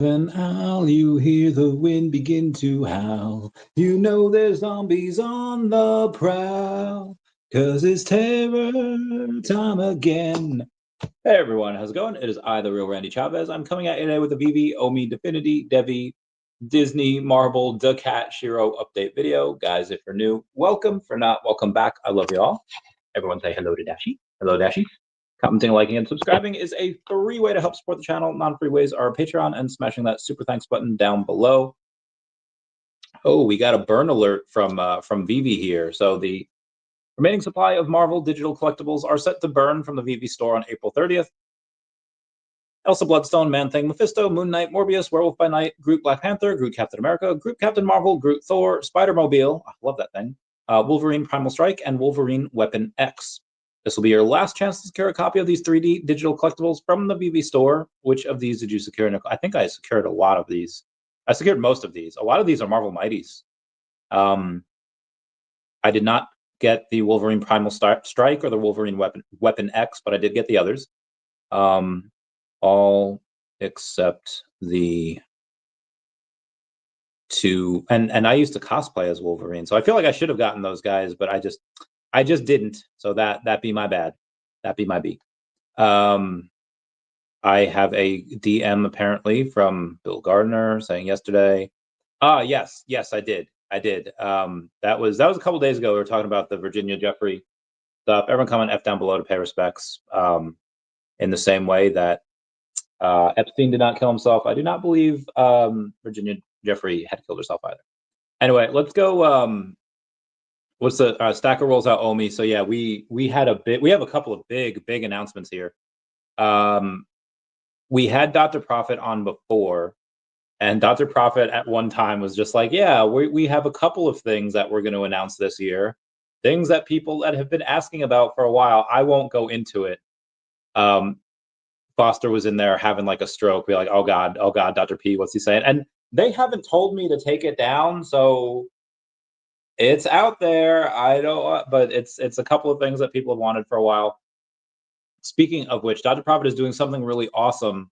Then owl, you hear the wind begin to howl. You know there's zombies on the prowl, 'cause it's terror time again. Hey everyone, how's it going? It is I, the real Randy Chavez. I'm coming at you today with a VeVe, OMI, Definity, DEVVE, Disney, Marvel, daCAT, Shiro update video. Guys, if you're new, welcome. For not, welcome back. I love you all. Everyone say hello to Dashi. Hello, Dashi. Commenting, liking, and subscribing is a free way to help support the channel. Non-free ways are Patreon and smashing that super thanks button down below. Oh, we got a burn alert from VeVe here. So the remaining supply of Marvel digital collectibles are set to burn from the VeVe store on April 30th. Elsa Bloodstone, Man-Thing, Mephisto, Moon Knight, Morbius, Werewolf by Night, Groot Black Panther, Groot Captain America, Groot Captain Marvel, Groot Thor, Spider-Mobile, I love that thing, Wolverine Primal Strike, and Wolverine Weapon X. This will be your last chance to secure a copy of these 3D digital collectibles from the VeVe store. Which of these did you secure? I think I secured a lot of these. I secured most of these. A lot of these are Marvel Mighties. I did not get the Wolverine Primal Strike or the Wolverine Weapon X, but I did get the others. All except the two, and I used to cosplay as Wolverine, so I feel like I should have gotten those guys, but I just didn't. So that be my bad. That be my B. I have a DM apparently from Bill Gardner saying yesterday. Yes, I did. That was a couple days ago. We were talking about the Virginia Jeffrey stuff. Everyone comment F down below to pay respects. In the same way that Epstein did not kill himself, I do not believe Virginia Jeffrey had killed herself either. Anyway, let's go. What's the Stackr rolls out OMI? So yeah, we have a couple of big announcements here. We had Dr. Profit on before, and Dr. Profit at one time was just like, yeah, we have a couple of things that we're going to announce this year, things that people that have been asking about for a while. I won't go into it. Foster was in there having like a stroke. We're like, oh God, Dr. P, what's he saying? And they haven't told me to take it down, so it's out there. I don't, but it's a couple of things that people have wanted for a while. Speaking of which, Dr. Profit is doing something really awesome,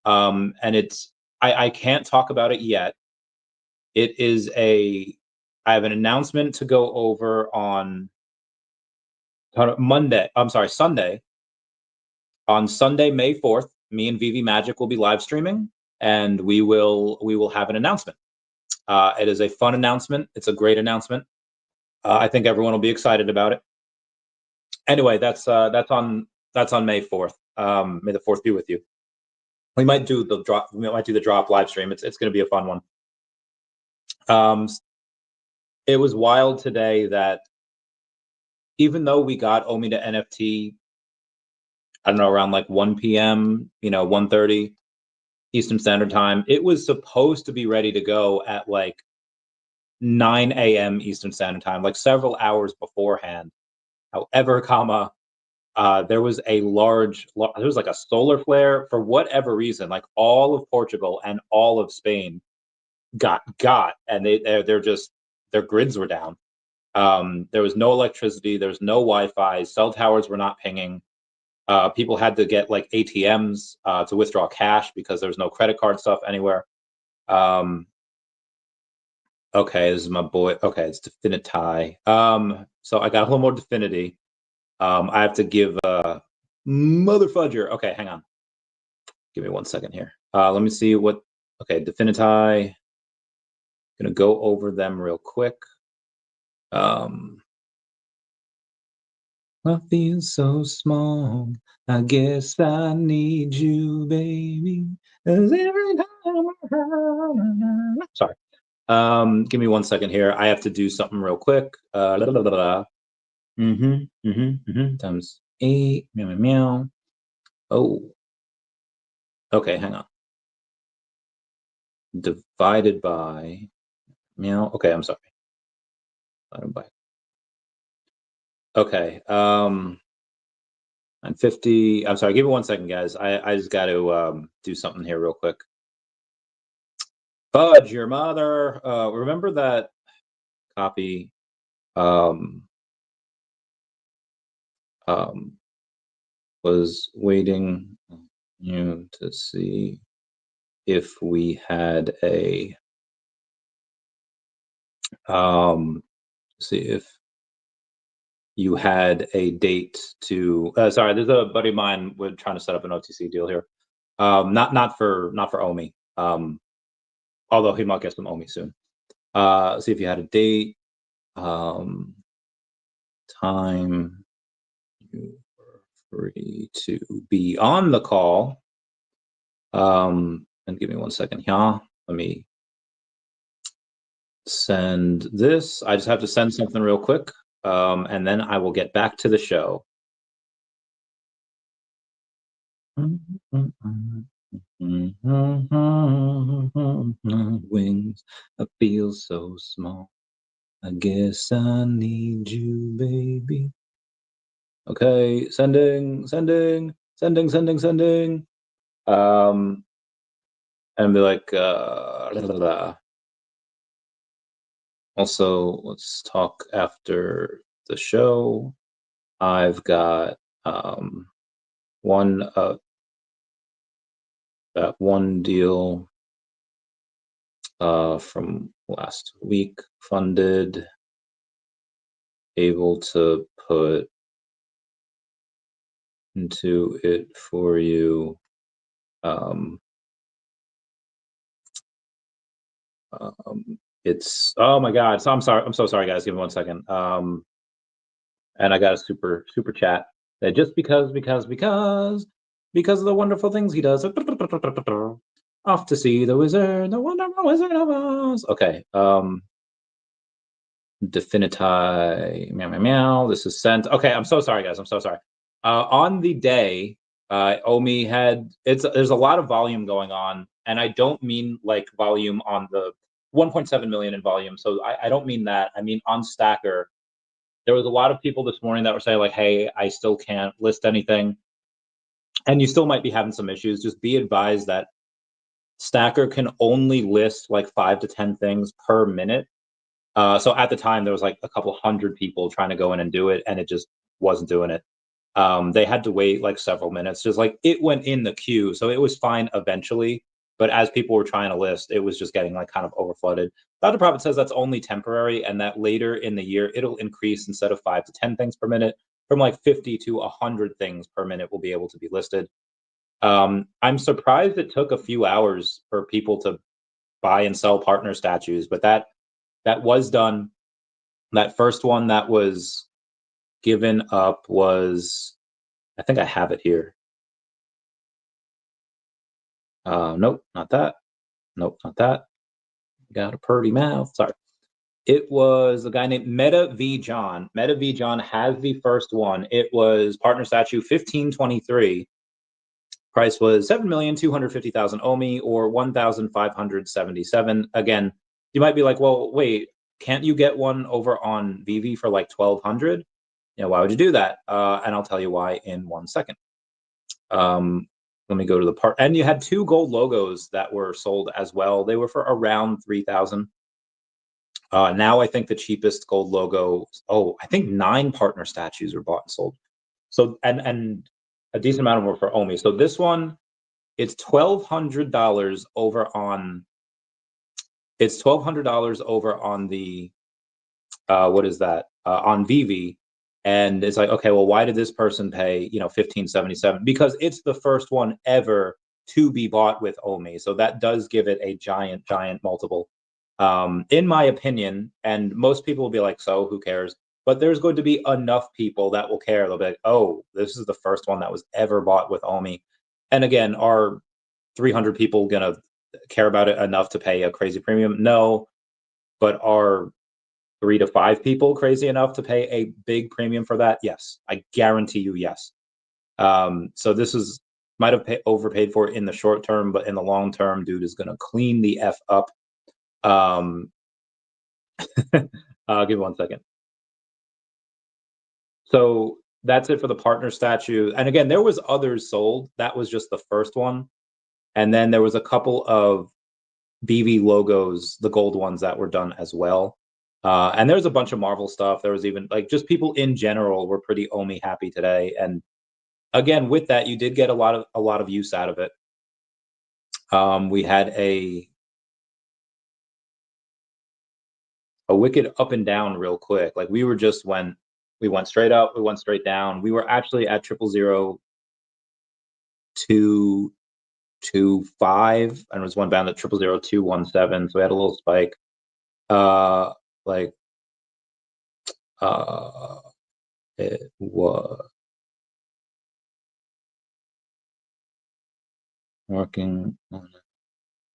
and I can't talk about it yet. It is I have an announcement to go over on Monday. I'm sorry, Sunday. On Sunday, May 4th, me and VeVe Magic will be live streaming, and we will have an announcement. It is a fun announcement. It's a great announcement. I think everyone will be excited about it. Anyway, that's on May 4th. May the 4th be with you. We might do the drop. We might do the drop live stream. It's going to be a fun one. It was wild today that even though we got OMI to NFT, I don't know, around like 1 p.m., 1:30 Eastern Standard Time, it was supposed to be ready to go at like 9 a.m. Eastern Standard Time, like several hours beforehand. However, there was a there was like a solar flare for whatever reason, like all of Portugal and all of Spain got, and their grids were down. There was no electricity, there's no Wi-Fi, cell towers were not pinging. People had to get like ATMs to withdraw cash because there was no credit card stuff anywhere. Okay, this is my boy. Okay, it's Definity. So I got a little more Definity. I have to give Mother Fudger. Okay, hang on. Give me 1 second here. Let me see what. Okay, Definity. Gonna go over them real quick. I feel so small. I guess I need you, baby. 'Cause every time sorry. Give me 1 second here. I have to do something real quick. Times 8. Meow, meow, meow. Oh. Okay, hang on. Divided by meow. Okay, I'm sorry. Divided by. Okay. 50. I'm sorry. Give me 1 second, guys. I just got to do something here real quick. Fudge your mother. Remember that copy was waiting you to see if we had a see if you had a date to sorry, there's a buddy of mine we're trying to set up an OTC deal here. Not for OMI. Although he might get some OMI soon. See if you had a date, time you were free to be on the call. And give me 1 second here. Let me send this. I just have to send something real quick, and then I will get back to the show. Wings, I feel so small. I guess I need you, baby. Okay, sending. And be like, blah, blah, blah. Also, let's talk after the show. I've got that one deal from last week funded, able to put into it for you. It's, oh my God. So I'm so sorry, guys. Give me 1 second. And I got a super chat that just because of the wonderful things he does. Off to see the wizard, the wonderful Wizard of Oz. Okay. Definiti, meow, meow, meow. This is sent. Okay, I'm so sorry, guys. I'm so sorry. On the day, OMI there's a lot of volume going on, and I don't mean like volume on the 1.7 million in volume. So I don't mean that. I mean on Stackr, there was a lot of people this morning that were saying like, hey, I still can't list anything. And you still might be having some issues. Just be advised that Stackr can only list like 5 to 10 things per minute. So at the time, there was like a couple hundred people trying to go in and do it, and it just wasn't doing it. They had to wait like several minutes. Just like it went in the queue, so it was fine eventually. But as people were trying to list, it was just getting like kind of overflooded. Dr. Prophet says that's only temporary, and that later in the year it'll increase instead of 5 to 10 things per minute, from like 50 to 100 things per minute will be able to be listed. I'm surprised it took a few hours for people to buy and sell partner statues, but that was done. That first one that was given up was, I think I have it here. Nope, not that. Nope, not that. Got a purty mouth. Sorry. It was a guy named DEVVE John. DEVVE John has the first one. It was partner statue 1523. Price was 7,250,000 OMI, or 1,577. Again, you might be like, well, wait, can't you get one over on VeVe for like 1,200? Why would you do that? And I'll tell you why in 1 second. Let me go to the part. And you had 2 gold logos that were sold as well. They were for around 3,000. Now I think the cheapest gold logo, I think 9 partner statues were bought and sold. So, and a decent amount of them were for OMI. So this one, it's $1,200 over on, the, what is that? On VeVe. And it's like, okay, well, why did this person pay, $1,577? Because it's the first one ever to be bought with OMI. So that does give it a giant multiple, in my opinion. And most people will be like, so who cares? But there's going to be enough people that will care. They'll be like, oh, this is the first one that was ever bought with OMI. And again, are 300 people going to care about it enough to pay a crazy premium? No. But are 3 to 5 people crazy enough to pay a big premium for that? Yes, I guarantee you, yes. So this might have overpaid for it in the short term, but in the long term, dude is going to clean the F up. Give me 1 second. So that's it for the partner statue. And again, there was others sold. That was just the first one. And then there was a couple of VeVe logos, the gold ones that were done as well. And there's a bunch of Marvel stuff. There was even like just people in general were pretty OMI happy today. And again, with that, you did get a lot of use out of it. We had a wicked up and down real quick. Like we went straight up, we went straight down. We were actually at 0.00225, and it was one bound at 0.00217. So we had a little spike. It was working on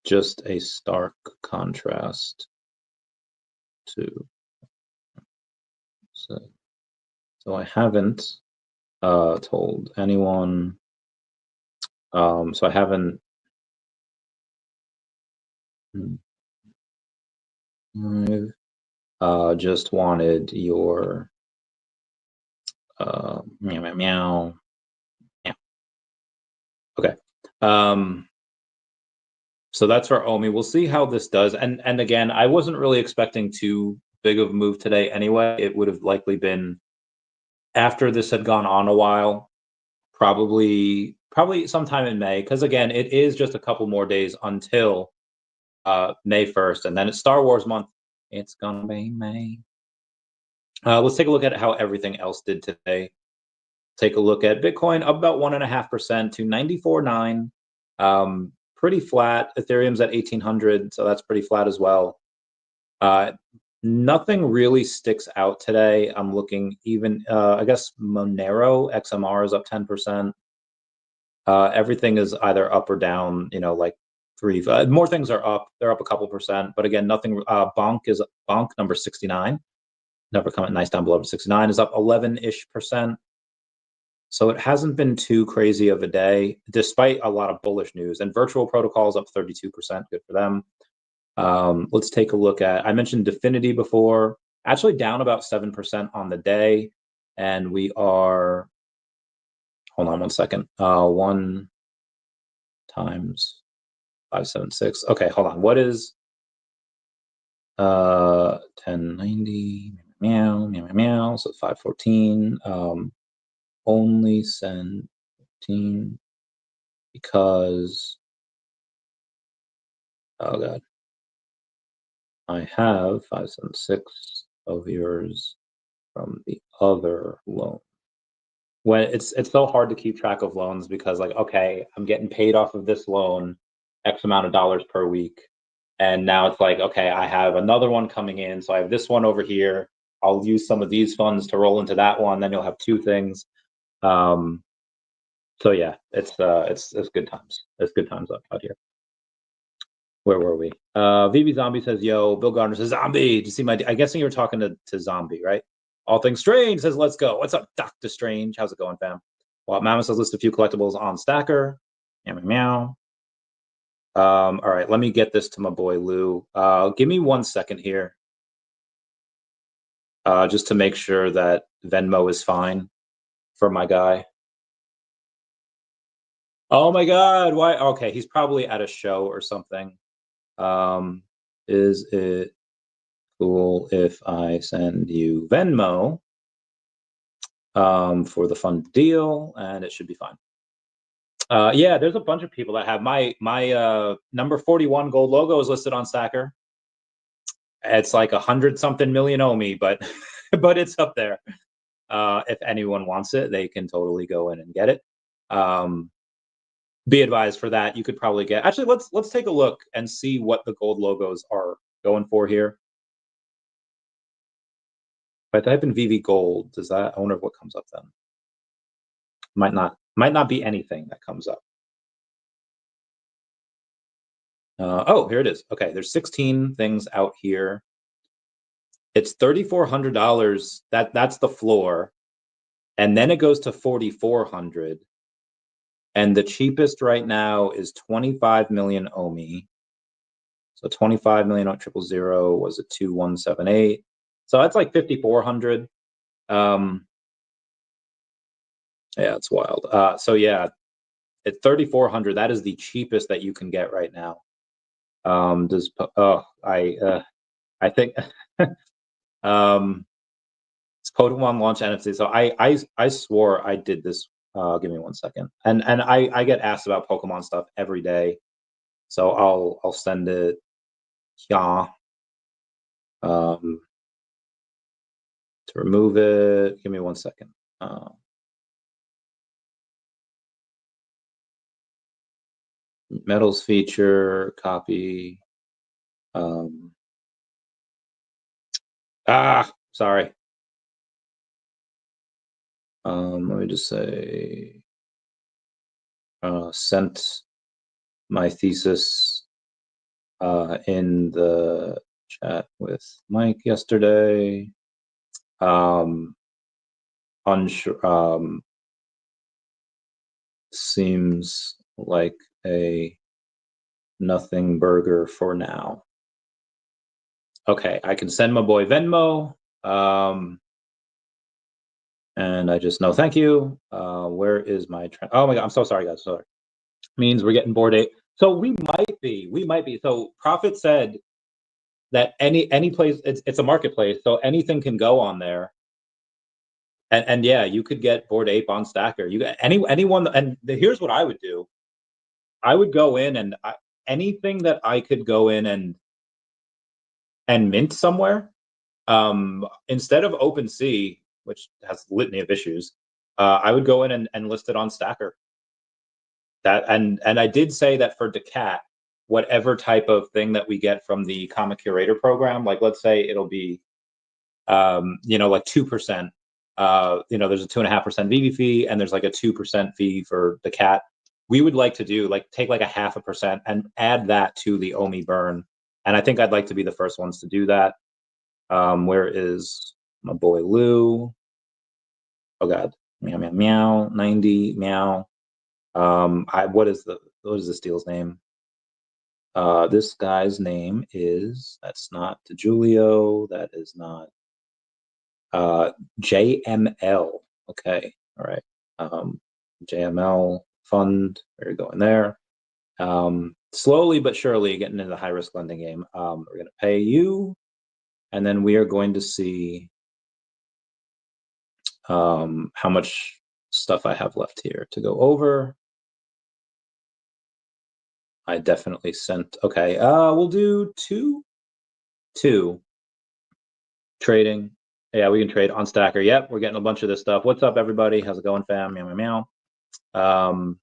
just a stark contrast to. So I haven't told anyone. So I haven't. Just wanted your meow meow meow. Yeah. Okay. So that's our OMI. We'll see how this does. And again, I wasn't really expecting too big of a move today anyway. It would have likely been after this had gone on a while, probably sometime in May, because again, it is just a couple more days until May 1st, and then it's Star Wars month. It's gonna be May. Let's take a look at how everything else did today. Take a look at Bitcoin, up about 1.5% to 94.9. Pretty flat. Ethereum's at 1,800, so that's pretty flat as well. Nothing really sticks out today. I'm looking even, I guess Monero XMR is up 10%. Everything is either up or down, like more things are up. They're up a couple percent, but again, nothing. Bonk number 69. Never comment nice down below 69 is up 11-ish%. So it hasn't been too crazy of a day, despite a lot of bullish news. And virtual protocols up 32%. Good for them. Let's take a look at, I mentioned Dfinity before, actually down about 7% on the day. And we are, hold on one second. 1 times 576. Okay, hold on. What is 1090? Meow, meow, meow, meow. So 514. Only send 15 because, oh god, I have 576 of yours from the other loan. When it's so hard to keep track of loans because, like, okay, I'm getting paid off of this loan X amount of dollars per week, and now it's like, okay, I have another one coming in, so I have this one over here. I'll use some of these funds to roll into that one. Then you'll have two things. So yeah, it's good times. It's good times out here. Where were we? VeVe Zombie says, yo, Bill Gardner says, zombie. Did you see my, I'm guessing you're talking to Zombie, right? All Things Strange says, let's go. What's up, Dr. Strange? How's it going, fam? Well, Mama says, list a few collectibles on Stackr. Meow, meow, meow. All right, let me get this to my boy Lou. Give me 1 second here. Just to make sure that Venmo is fine for my guy. Oh my God, why? Okay, he's probably at a show or something. Is it cool if I send you Venmo for the fun deal? And it should be fine. Yeah, there's a bunch of people that have my number 41 gold logo is listed on Stackr. It's like 100-something million OMI, but but it's up there. If anyone wants it, they can totally go in and get it. Be advised for that. You could probably get. Actually, let's take a look and see what the gold logos are going for here. If I type in VeVe gold, does that? I wonder what comes up then. Might not be anything that comes up. Oh, here it is. Okay, there's 16 things out here. It's $3,400. That's the floor, and then it goes to 4,400. And the cheapest right now is 25 million OMI. So 25 million on 000 was a 2178. So that's like 5,400. Yeah, it's wild. So yeah, at 3,400, that is the cheapest that you can get right now. I think it's Pokemon launch NFT. So I swore I did this. Give me 1 second. And I get asked about Pokemon stuff every day. So I'll send it here. To remove it, give me 1 second. Metals feature, copy. Sorry. Let me just say, sent my thesis in the chat with Mike yesterday. Unsure. Seems like a nothing burger for now. Okay, I can send my boy Venmo. And I just know, thank you. Where is my oh my God, I'm so sorry, guys. Sorry. Means we're getting bored 8. So we might be. So Prophet said that any place, it's a marketplace, so anything can go on there. And yeah, you could get Bored Ape on Stackr. You anyone, and here's what I would do. I would go in and anything that I could go in and mint somewhere, instead of OpenSea, which has a litany of issues, I would go in and list it on Stackr. That and I did say that for daCAT, whatever type of thing that we get from the Comic Curator program, like let's say it'll be, like 2%. There's a 2.5% VeVe fee, and there's like a 2% fee for daCAT. We would like to do take like a 0.5% and add that to the OMI burn. And I think I'd like to be the first ones to do that. Where is my boy Lou? Oh God, meow meow meow 90 meow. What is this deal's name? This guy's name is, that's not DeJulio, that is not JML. Okay, all right. JML fund, we're going there. Slowly but surely getting into the high risk lending game. We're going to pay you, and then we are going to see how much stuff I have left here to go over. I definitely sent. Okay, we'll do two trading. Yeah, we can trade on Stackr. Yep, we're getting a bunch of this stuff. What's up, everybody? How's it going, fam? Meow meow meow.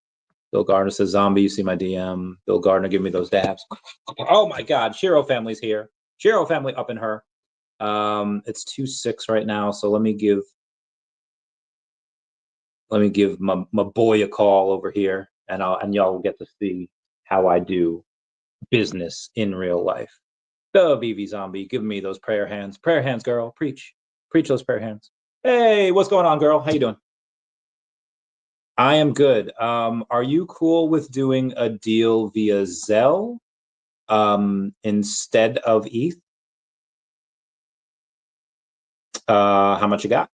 Bill Gardner says, "Zombie, you see my DM." Bill Gardner, give me those dabs. Oh my God, Shiro family's here. Shiro family up in her. It's 2-6 right now, so let me give my boy a call over here, and y'all will get to see how I do business in real life. The VeVe zombie, give me those prayer hands, girl. Preach those prayer hands. Hey, what's going on, girl? How you doing? I am good. Are you cool with doing a deal via Zelle instead of ETH? How much you got?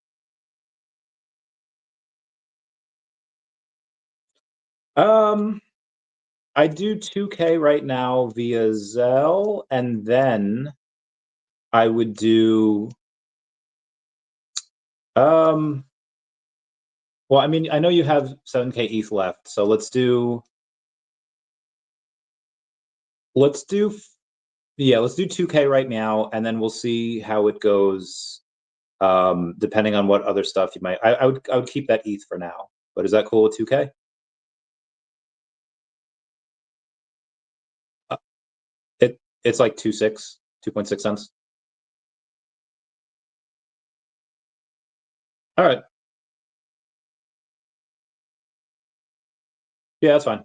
I do 2K right now via Zelle, and then I would do well, I mean, I know you have 7K ETH left, so let's do 2K right now, and then we'll see how it goes. Depending on what other stuff you might, I would keep that ETH for now. But is that cool with 2K? It's like 2.6 cents. All right. Yeah, that's fine.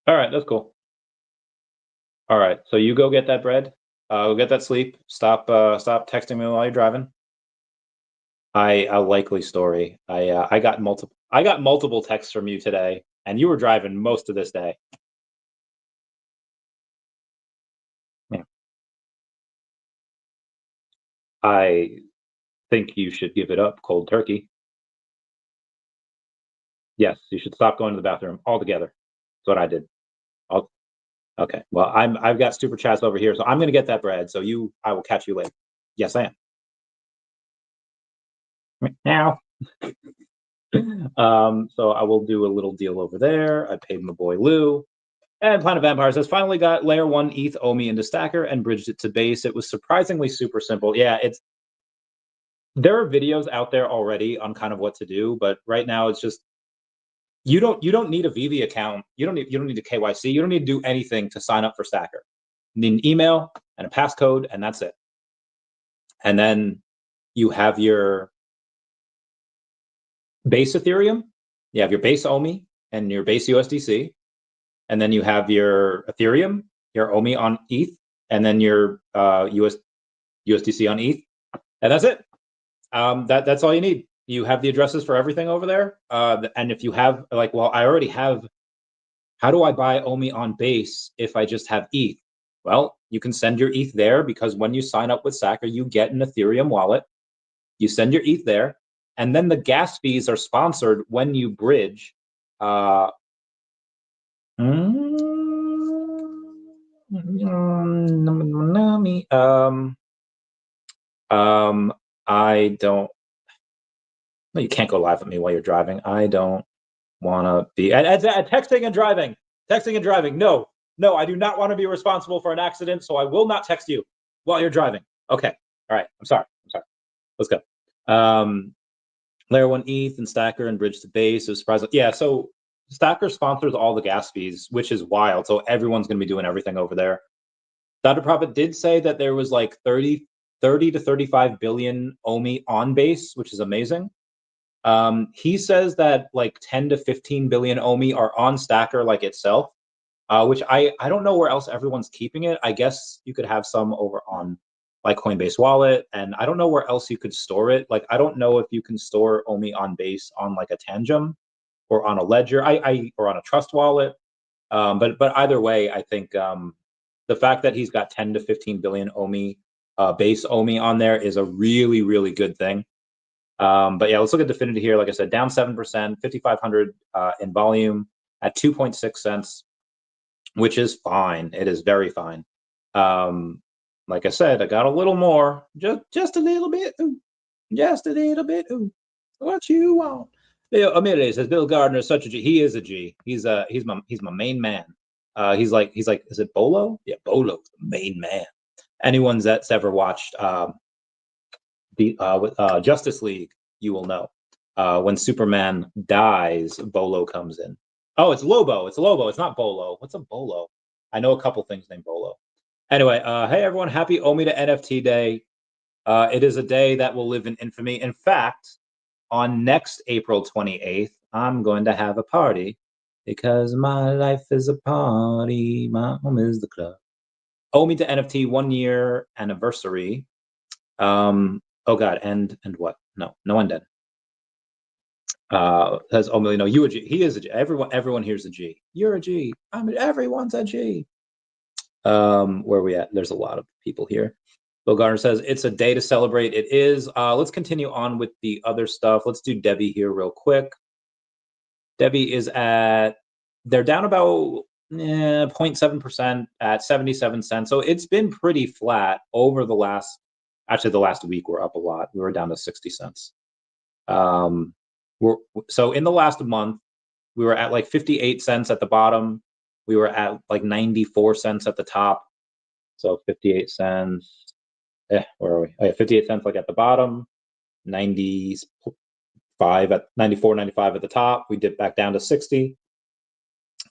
All right, that's cool. All right, so you go get that bread. Go get that sleep. Stop texting me while you're driving. A likely story. I got multiple texts from you today, and you were driving most of this day. Yeah. I think you should give it up cold turkey. Yes, you should stop going to the bathroom altogether. That's what I did. Okay. Well, I've got super chats over here, so I'm gonna get that bread. So I will catch you later. Yes, I am. Now. So I will do a little deal over there. I paid my boy Lou. And Planet Vampires has finally got layer 1 ETH OMI into Stackr and bridged it to base. It was surprisingly super simple. Yeah, there are videos out there already on kind of what to do, but right now it's just you don't need a VeVe account. You don't need a KYC. You don't need to do anything to sign up for Stackr. You need an email and a passcode, and that's it. And then you have your base Ethereum, you have your base OMI and your base USDC, and then you have your Ethereum, your OMI on ETH, and then your USDC on ETH, and that's it. That's all you need. You have the addresses for everything over there, and if you have like, well, I already have. How do I buy OMI on base if I just have ETH? Well, you can send your ETH there because when you sign up with Stackr, you get an Ethereum wallet. You send your ETH there, and then the gas fees are sponsored when you bridge. I don't. No, you can't go live with me while you're driving. I don't want to be texting and driving. Texting and driving. No, I do not want to be responsible for an accident, so I will not text you while you're driving. Okay. All right. I'm sorry. Let's go. Layer 1 ETH and Stackr and bridge to base. Is surprising. Yeah. So Stackr sponsors all the gas fees, which is wild. So everyone's going to be doing everything over there. Dr. Prophet did say that there was like 30 to 35 billion OMI on base, which is amazing. He says that like 10 to 15 billion OMI are on Stackr like itself, which I don't know where else everyone's keeping it. I guess you could have some over on like Coinbase Wallet, and I don't know where else you could store it. Like, I don't know if you can store OMI on base on like a Tangem or on a Ledger, or on a Trust wallet. But either way, I think the fact that he's got 10 to 15 billion OMI, base OMI on there is a really, really good thing. But yeah, let's look at Definity here. Like I said, down 7%, 5,500 in volume at 2.6 cents, which is fine. It is very fine. Like I said, I got a little more, just a little bit, just a little bit. What you want? Amir says Bill Gardner is such a G. He is a G. He's my main man. He's like, is it Bolo? Yeah, Bolo's the main man. Anyone that's ever watched Justice League, you will know. When Superman dies, Bolo comes in. Oh, it's Lobo. It's Lobo. It's not Bolo. What's a Bolo? I know a couple things named Bolo. Anyway, hey everyone, happy OMI to NFT Day. It is a day that will live in infamy. In fact, on next April 28th, I'm going to have a party because my life is a party. My home is the club. OMI to NFT 1 year anniversary. Oh God, and what? No one did. Says, oh, no, you a G. He is a G. Everyone here's a G. You're a G. Everyone's a G. Where are we at? There's a lot of people here. Bill Garner says it's a day to celebrate. It is. Let's continue on with the other stuff. Let's do DEVVE here real quick. DEVVE is they're down about 0.7% at 77 cents. So it's been pretty flat over the last week. We're up a lot. We were down to 60 cents. So in the last month, we were at like 58 cents at the bottom. We were at like 94 cents at the top. So 58 cents. Where are we? Oh, yeah, 58 cents like at the bottom, 95 at 94, 95 at the top. We dipped back down to 60,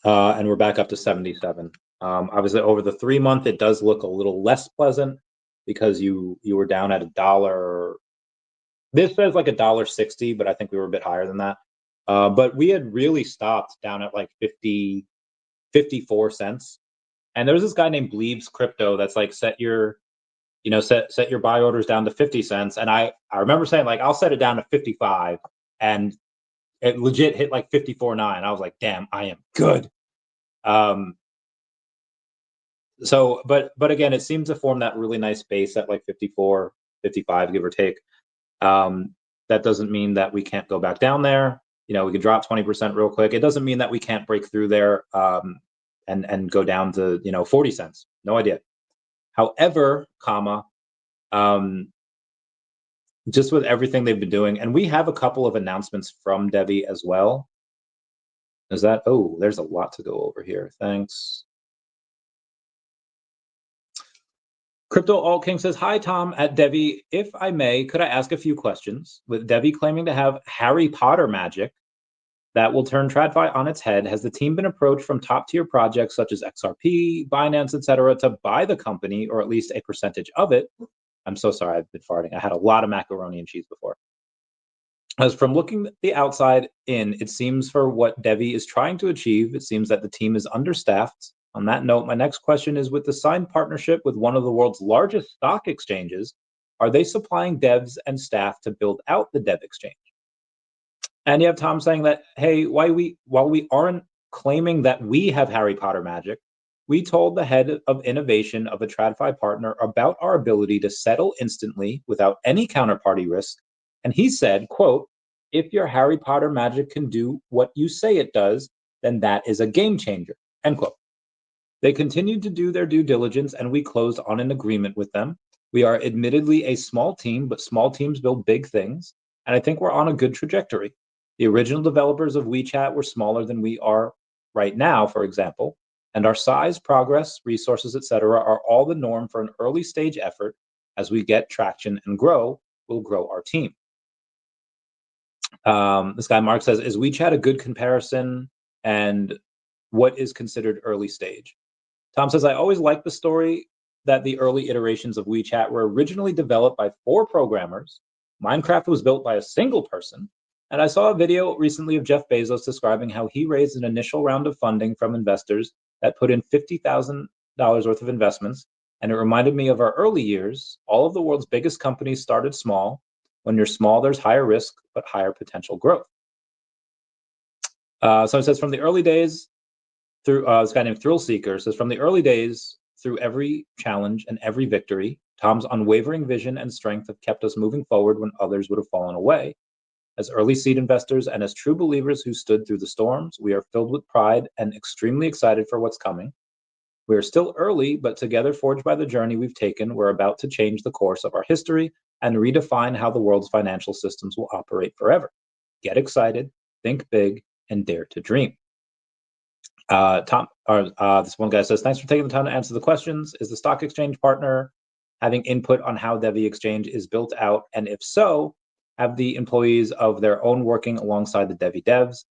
and we're back up to 77. Obviously, over the 3 month, it does look a little less pleasant because you were down at $1. This says like $1.60, but I think we were a bit higher than that. But we had really stopped down at like 54 cents. And there was this guy named Bleebs Crypto that's like set your buy orders down to 50 cents. And I remember saying like, I'll set it down to 55, and it legit hit like 54.9. I was like, damn, I am good. So, but again, it seems to form that really nice base at like 54, 55, give or take. That doesn't mean that we can't go back down there. We could drop 20% real quick. It doesn't mean that we can't break through there, and go down to 40 cents. No idea. However, just with everything they've been doing. And we have a couple of announcements from DEVVE as well. Is that, oh, there's a lot to go over here. Thanks. Crypto Alt King says, hi, Tom at DEVVE. If I may, could I ask a few questions? With DEVVE claiming to have Harry Potter magic that will turn TradFi on its head, has the team been approached from top-tier projects such as XRP, Binance, etc., to buy the company, or at least a percentage of it? I'm so sorry, I've been farting. I had a lot of macaroni and cheese before. As from looking the outside in, it seems for what DEVVE is trying to achieve, it seems that the team is understaffed. On that note, my next question is, with the signed partnership with one of the world's largest stock exchanges, are they supplying devs and staff to build out the dev exchange? And you have Tom saying that, hey, while we aren't claiming that we have Harry Potter magic, we told the head of innovation of a TradFi partner about our ability to settle instantly without any counterparty risk. And he said, quote, if your Harry Potter magic can do what you say it does, then that is a game changer, end quote. They continued to do their due diligence, and we closed on an agreement with them. We are admittedly a small team, but small teams build big things, and I think we're on a good trajectory. The original developers of WeChat were smaller than we are right now, for example, and our size, progress, resources, etc., are all the norm for an early stage effort. As we get traction and grow, we'll grow our team. This guy Mark says, is WeChat a good comparison, and what is considered early stage? Tom says, I always liked the story that the early iterations of WeChat were originally developed by 4 programmers. Minecraft was built by a single person. And I saw a video recently of Jeff Bezos describing how he raised an initial round of funding from investors that put in $50,000 worth of investments. And it reminded me of our early years. All of the world's biggest companies started small. When you're small, there's higher risk, but higher potential growth. So it says, from the early days, through this guy named Thrill Seeker says, from the early days through every challenge and every victory, Tom's unwavering vision and strength have kept us moving forward when others would have fallen away. As early seed investors and as true believers who stood through the storms, we are filled with pride and extremely excited for what's coming. We are still early, but together forged by the journey we've taken, we're about to change the course of our history and redefine how the world's financial systems will operate forever. Get excited, think big, and dare to dream. This one guy says, thanks for taking the time to answer the questions. Is the stock exchange partner having input on how DEVVE exchange is built out? And if so, have the employees of their own working alongside the DEVVE devs?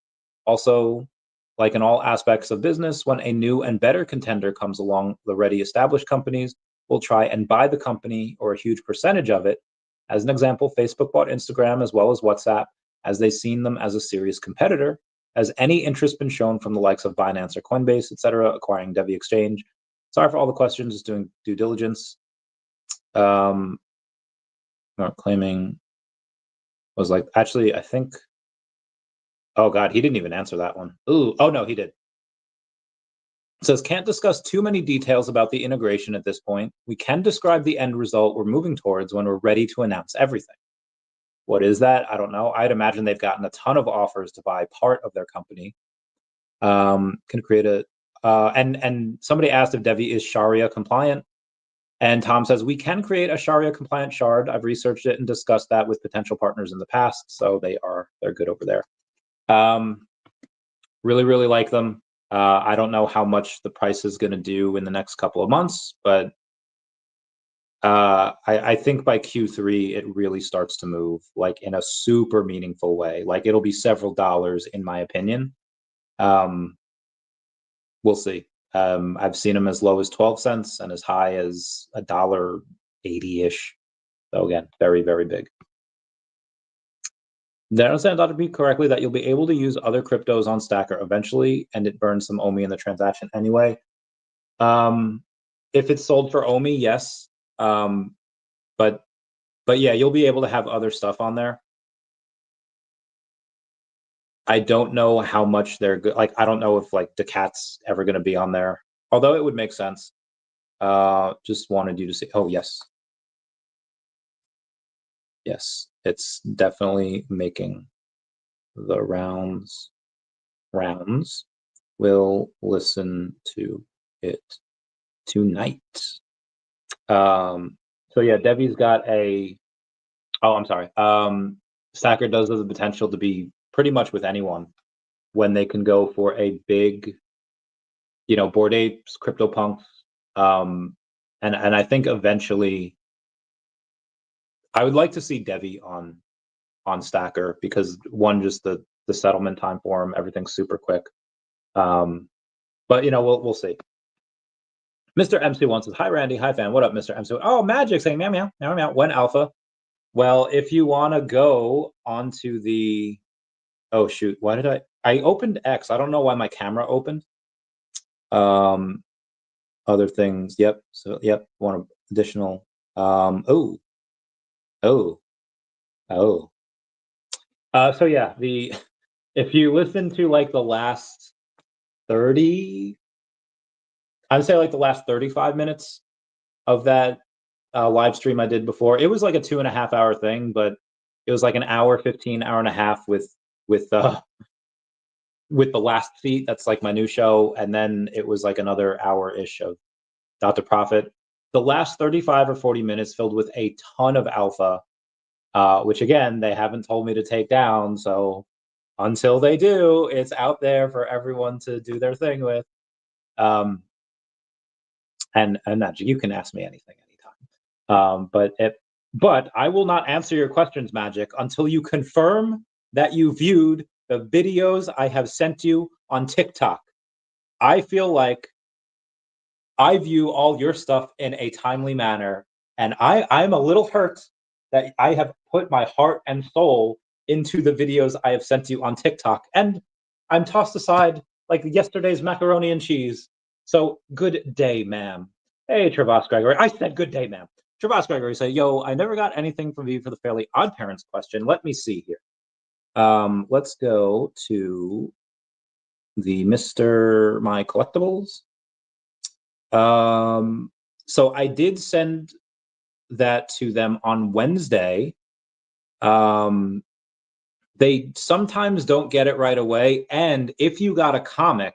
Also, like in all aspects of business, when a new and better contender comes along, the already established companies will try and buy the company or a huge percentage of it. As an example, Facebook bought Instagram as well as WhatsApp, as they've seen them as a serious competitor. Has any interest been shown from the likes of Binance or Coinbase, etc., acquiring DEVVE exchange? Sorry for all the questions, just doing due diligence. Not claiming was like, actually, I think, oh God, he didn't even answer that one. Ooh, oh no, he did. It says, can't discuss too many details about the integration at this point. We can describe the end result we're moving towards when we're ready to announce everything. What is that? I don't know. I'd imagine they've gotten a ton of offers to buy part of their company. Can create a, and somebody asked if DEVVE is Sharia compliant. And Tom says, we can create a Sharia compliant shard. I've researched it and discussed that with potential partners in the past. So they're good over there. Really, really like them. I don't know how much the price is going to do in the next couple of months, but I think by Q3, it really starts to move like in a super meaningful way. Like it'll be several dollars in my opinion. We'll see. I've seen them as low as 12 cents and as high as $1.80-ish. So again, very, very big. Did I understand Dr. P correctly that you'll be able to use other cryptos on Stackr eventually, and it burns some OMI in the transaction anyway? If it's sold for OMI, yes. But yeah, you'll be able to have other stuff on there. I don't know how much they're good. Like, I don't know if like daCAT's ever going to be on there, although it would make sense. Just wanted you to see. Oh, yes. Yes, it's definitely making the rounds. We'll listen to it tonight. So yeah, DEVVE's got a Oh, I'm sorry. Stackr does have the potential to be pretty much with anyone when they can go for a big, Bored Apes, CryptoPunks, and I think eventually, I would like to see DEVVE on Stackr because one, just the settlement time for them, everything's super quick. But we'll see. Mr. MC wants says, "Hi Randy, hi fan. What up, Mr. MC? Oh, Magic saying meow meow meow meow. When alpha? Well, if you want to go onto the, oh shoot, why did I opened X? I don't know why my camera opened. Other things. Yep. So yep. One additional. Oh. So yeah, if you listen to like the last 30, I'd say like the last 35 minutes of that live stream I did before, it was like a 2.5 hour thing, but it was like an hour 15, hour and a half with the last feat. That's like my new show, and then it was like another hour-ish of Dr. Profit. The last 35 or 40 minutes filled with a ton of alpha, which again, they haven't told me to take down. So until they do, it's out there for everyone to do their thing with. And Magic, you can ask me anything anytime. But I will not answer your questions, Magic, until you confirm that you viewed the videos I have sent you on TikTok. I feel like I view all your stuff in a timely manner, and I'm a little hurt that I have put my heart and soul into the videos I have sent you on TikTok, and I'm tossed aside like yesterday's macaroni and cheese. So good day, ma'am. Hey, Travas Gregory. I said good day, ma'am. Travas Gregory said, "Yo, I never got anything from you for the Fairly Odd Parents question. Let me see here. Let's go to the Mr. My Collectibles. So I did send that to them on Wednesday. They sometimes don't get it right away, and if you got a comic,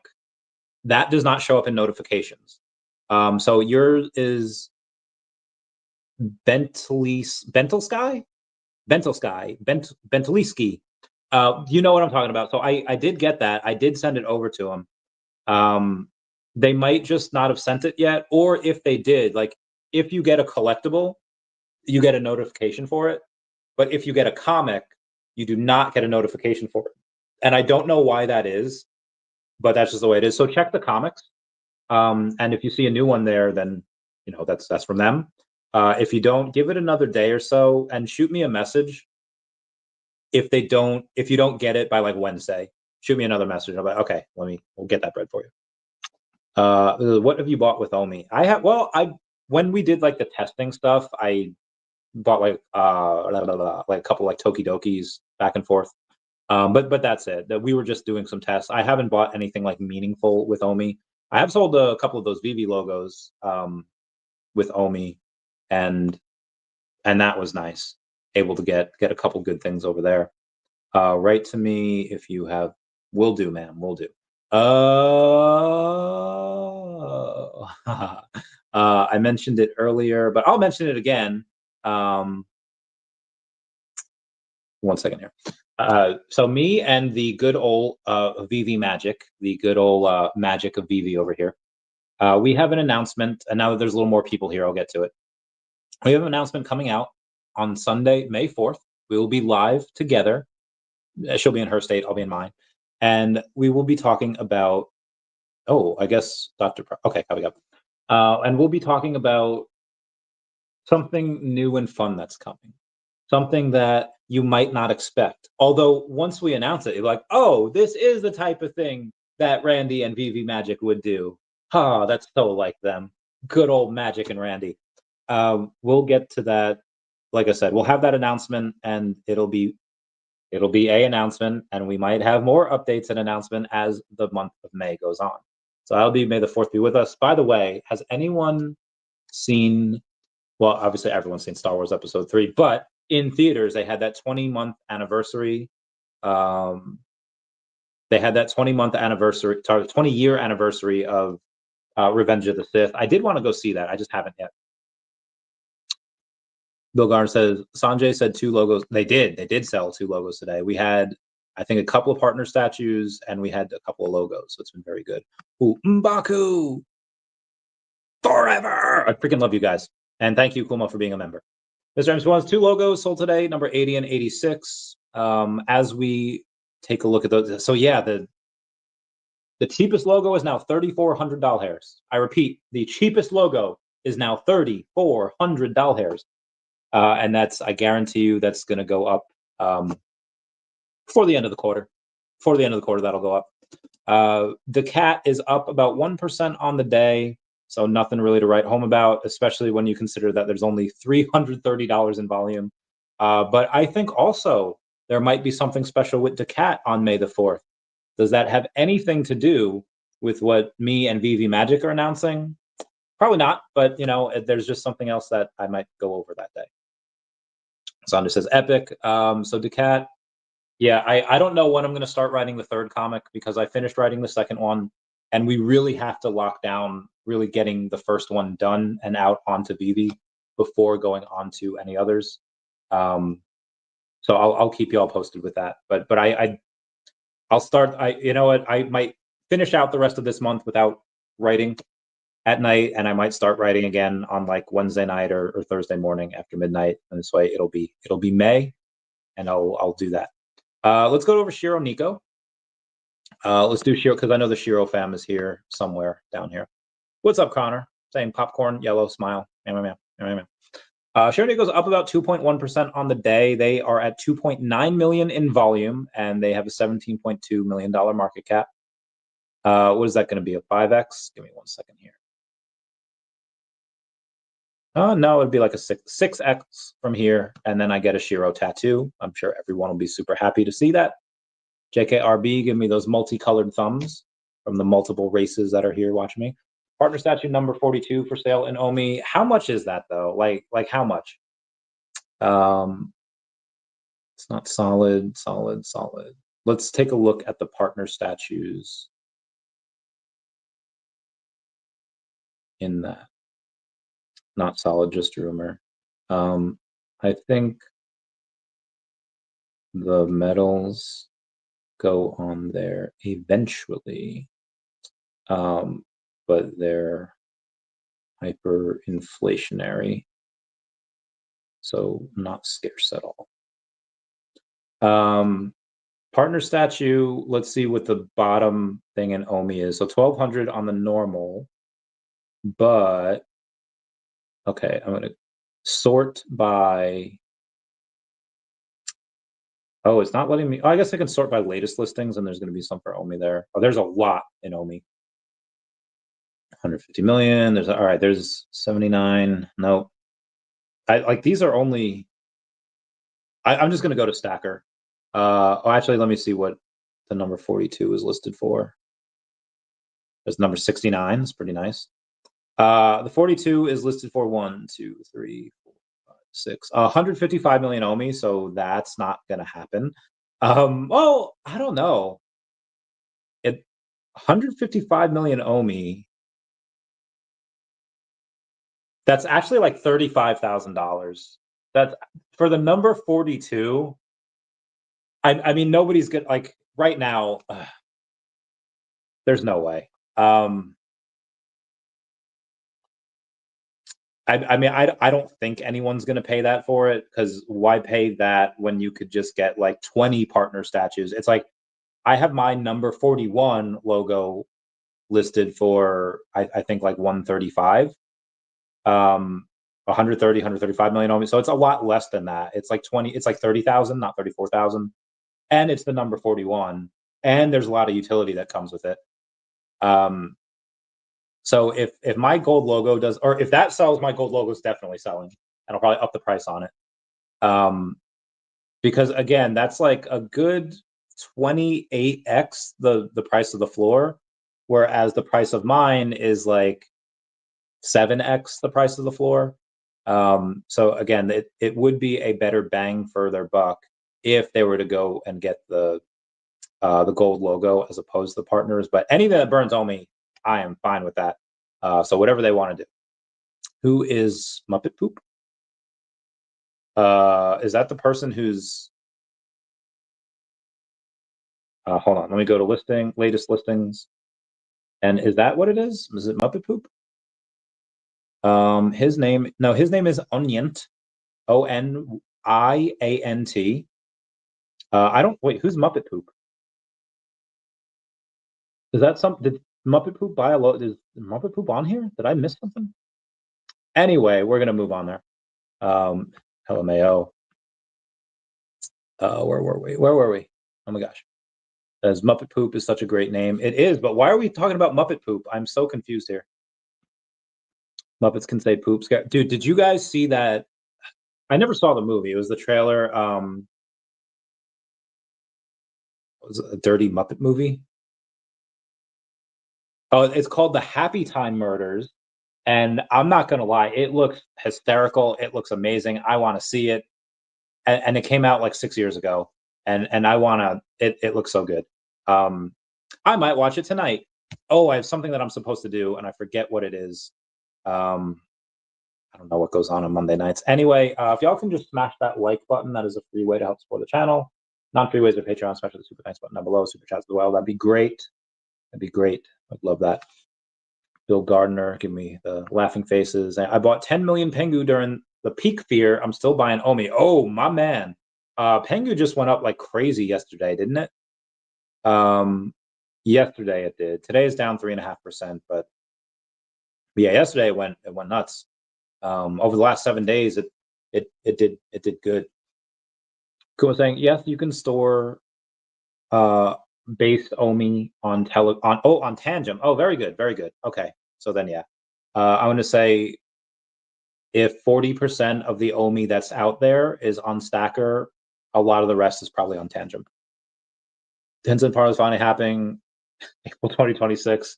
that does not show up in notifications. So yours is Bentlesky. You know what I'm talking about. So I did get that. I did send it over to them. They might just not have sent it yet, or if they did, like if you get a collectible, you get a notification for it. But if you get a comic, you do not get a notification for it. And I don't know why that is, but that's just the way it is. So check the comics. And if you see a new one there, then that's from them. If you don't, give it another day or so and shoot me a message. If you don't get it by like Wednesday, shoot me another message. I'm like, okay, we'll get that bread for you. What have you bought with OMI? When we did like the testing stuff, I bought like a couple like Tokidokis back and forth. But that's it. That we were just doing some tests. I haven't bought anything like meaningful with OMI. I have sold a couple of those VeVe logos with OMI, and that was nice. Able to get a couple good things over there. Write to me if you have. Will do, ma'am. Will do. I mentioned it earlier, but I'll mention it again. 1 second here. So me and the good old VeVe Magic, the good old magic of VeVe over here, we have an announcement, and now that there's a little more people here, I'll get to it. We have an announcement coming out on Sunday, May 4th. We will be live together. She'll be in her state, I'll be in mine. And we will be talking about, I guess okay, coming up. And we'll be talking about something new and fun that's coming. Something that you might not expect. Although once we announce it, you're like, oh, this is the type of thing that Randy and VeVe Magic would do. That's so like them. Good old Magic and Randy. We'll get to that. Like I said, we'll have that announcement, and it'll be a announcement, and we might have more updates and announcement as the month of May goes on. So that'll be May the 4th be with us. By the way, has anyone seen? Well, obviously everyone's seen Star Wars Episode 3, but in theaters they had that 20-month anniversary. They had that 20-year anniversary of Revenge of the Sith. I did want to go see that. I just haven't yet. Bill Garner says, Sanjay said 2 logos. They did sell 2 logos today. We had, I think, a couple of partner statues, and we had a couple of logos. So it's been very good. Ooh, M'Baku! Forever! I freaking love you guys. And thank you, Kuma, for being a member. Mr. James wants 2 logos sold today, number 80 and 86. As we take a look at those. So yeah, the cheapest logo is now $3,400. I repeat, the cheapest logo is now $3,400. And that's, I guarantee you, that's going to go up before the end of the quarter. Before the end of the quarter, that'll go up. daCAT is up about 1% on the day, so nothing really to write home about, especially when you consider that there's only $330 in volume. But I think also there might be something special with daCAT on May the 4th. Does that have anything to do with what me and VeVe Magic are announcing? Probably not, but you know, there's just something else that I might go over that day. Sandra says epic. So daCAT, yeah, I don't know when I'm going to start writing the 3rd comic, because I finished writing the 2nd one, and we really have to lock down really getting the 1st one done and out onto VeVe before going on to any others. So I'll keep you all posted with that. But I'll start. You know what? I might finish out the rest of this month without writing at night, and I might start writing again on like Wednesday night or Thursday morning after midnight. And this way, it'll be May, and I'll do that. Let's go over Shiro Nico. Let's do Shiro, because I know the Shiro fam is here somewhere down here. What's up, Connor? Saying popcorn, yellow, smile. Shiro Nico's up about 2.1% on the day. They are at 2.9 million in volume, and they have a $17.2 million market cap. What is that going to be, a 5x? Give me 1 second here. No, it'd be like a 6x from here, and then I get a Shiro tattoo. I'm sure everyone will be super happy to see that. JKRB, give me those multicolored thumbs from the multiple races that are here watching me. Partner statue number 42 for sale in OMI. How much is that though? Like how much? It's not solid. Let's take a look at the partner statues in that. Not solid, just rumor. I think the medals go on there eventually, but they're hyperinflationary, so not scarce at all. Partner statue, let's see what the bottom thing in OMI is. So 1,200 on the normal, but okay, I'm gonna sort by, oh, it's not letting me, oh, I guess I can sort by latest listings, and there's gonna be some for OMI there. Oh, there's a lot in OMI. 150 million, there's, all right, there's 79, no. These are only, I'm just gonna go to Stackr. Oh, actually, let me see what the number 42 is listed for. There's number 69, it's pretty nice. The 42 is listed for 1, 2, 3, 4, 5, 6, 155 million OMI, so that's not gonna happen. Well, I don't know. 155 million OMI, that's actually like $35,000. That's for the number 42. I mean, nobody's good, like right now. There's no way. I mean, I don't think anyone's going to pay that for it, because why pay that when you could just get like 20 partner statues? It's like, I have my number 41 logo listed for, I think like 135, 130, 135 million OMI. So it's a lot less than that. It's like 20, it's like 30,000, not 34,000. And it's the number 41. And there's a lot of utility that comes with it. So if my gold logo does, or if that sells, my gold logo is definitely selling, and I'll probably up the price on it. Because again, that's like a good 28x the price of the floor, whereas the price of mine is like 7x the price of the floor. So again, it would be a better bang for their buck if they were to go and get the gold logo as opposed to the partners. But anything that burns OMI, I am fine with that. So whatever they want to do. Who is Muppet Poop? Is that the person who's? Hold on, let me go to latest listings. And is that what it is? Is it Muppet Poop? His name is Onyint, Oniiant. Wait, who's Muppet Poop? Is that did Muppet Poop buy a load? Is Muppet Poop on here? Did I miss something? Anyway, we're gonna move on there. LMAO. Where were we? Oh my gosh. As Muppet Poop is such a great name. It is, but why are we talking about Muppet Poop? I'm so confused here. Muppets can say poops. Dude, did you guys see that? I never saw the movie. It was the trailer. It was a Dirty Muppet movie. Oh, it's called The Happy Time Murders. And I'm not going to lie, it looks hysterical. It looks amazing. I want to see it. And it came out like 6 years ago. And I want to, it looks so good. I might watch it tonight. Oh, I have something that I'm supposed to do, and I forget what it is. I don't know what goes on Monday nights. Anyway, if y'all can just smash that like button, that is a free way to help support the channel. Non-free ways are Patreon, smash the super thanks button down below, super chats as well. That'd be great. That'd be great. I'd love that. Bill Gardner, give me the laughing faces. I bought 10 million Pengu during the peak fear. I'm still buying OMI. Oh, my man. Pengu just went up like crazy yesterday, didn't it? Yesterday it did. Today is down 3.5%, but yeah, yesterday it went nuts. Over the last 7 days, it did good. Cool saying yes, you can store based OMI on Tangem. Oh, very good, very good. Okay, so then yeah, I want to say if 40% of the OMI that's out there is on Stackr, a lot of the rest is probably on Tangem. Tencent Par is finally happening April 2026. As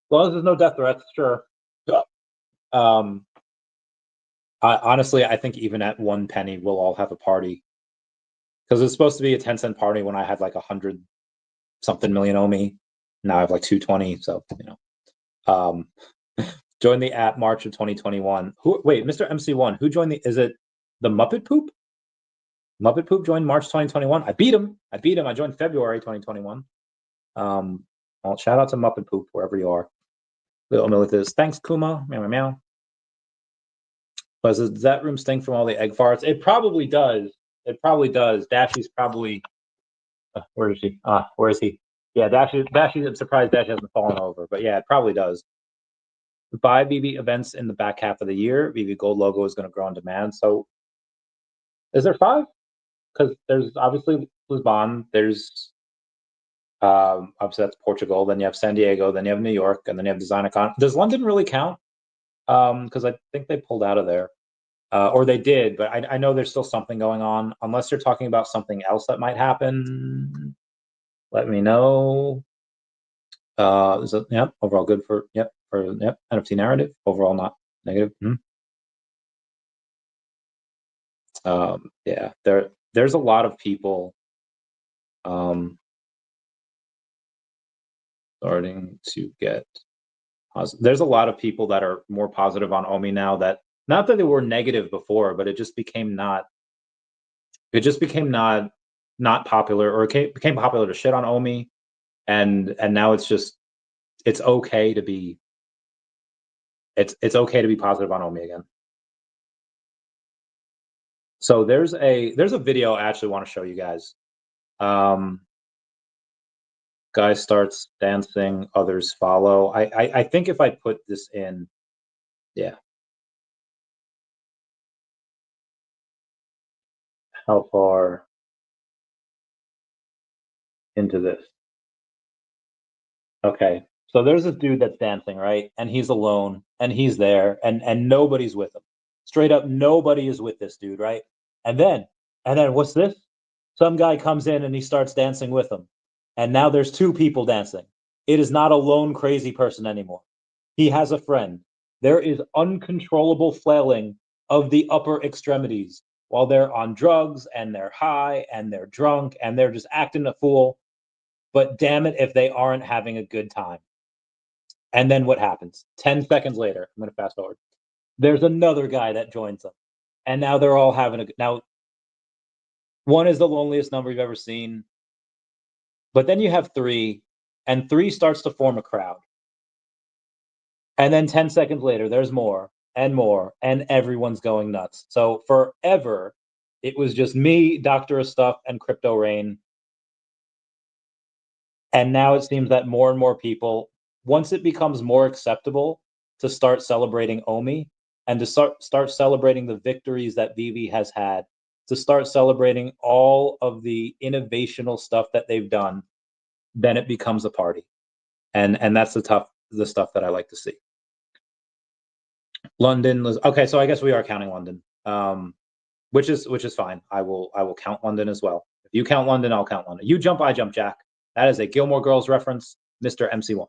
long as there's no death threats, sure. Honestly, I think even at 1 penny, we'll all have a party. Because it's supposed to be a 10-cent party when I had like 100-something million OMI. Now I have like 220, so, you know. Join the app March of 2021. Wait, Mr. MC1, who joined is it the Muppet Poop? Muppet Poop joined March 2021. I beat him. I joined February 2021. Well, shout out to Muppet Poop, wherever you are. Little Militants. Thanks, Kuma. Meow, meow, meow. But does that room stink from all the egg farts? It probably does. It probably does. Dashy's probably... where is he? Where is he? Yeah, Dashy, I'm surprised Dashy hasn't fallen over. But yeah, it probably does. Buy VeVe events in the back half of the year. VeVe Gold logo is going to grow in demand. So is there 5? Because there's obviously Lisbon. There's obviously that's Portugal. Then you have San Diego. Then you have New York. And then you have DesignerCon. Does London really count? Because I think they pulled out of there. Or they did, but I know there's still something going on. Unless you're talking about something else that might happen, let me know. Is it, yep, overall good for NFT narrative. Overall not negative. Yeah, there's a lot of people starting to get positive. There's a lot of people that are more positive on OMI now, that not that they were negative before, but it just became not popular, or it became popular to shit on OMI, and now it's just it's okay to be okay to be positive on OMI again. So there's a video I actually want to show you guys. Guy starts dancing, others follow. I think if I put this in, yeah. How far into this? Okay, so there's a dude that's dancing, right? And he's alone, and he's there, and nobody's with him. Straight up, nobody is with this dude, right? And then what's this? Some guy comes in and he starts dancing with him. And now there's 2 people dancing. It is not a lone crazy person anymore. He has a friend. There is uncontrollable flailing of the upper extremities while they're on drugs and they're high and they're drunk and they're just acting a fool. But damn it if they aren't having a good time. And then what happens? 10 seconds later, I'm going to fast forward. There's another guy that joins them. And now they're all having now. One is the loneliest number you've ever seen, but then you have three, and three starts to form a crowd. And then 10 seconds later, there's more, and everyone's going nuts. So forever, it was just me, Doctor of Stuff, and Crypto Rain. And now it seems that more and more people, once it becomes more acceptable to start celebrating OMI and to start celebrating the victories that VeVe has had, to start celebrating all of the innovational stuff that they've done, then it becomes a party. And that's the stuff that I like to see. London was okay, so I guess we are counting London, which is fine. I will count London as well. If you count London, I'll count London. You jump, I jump, Jack. That is a Gilmore Girls reference, Mr. MC1.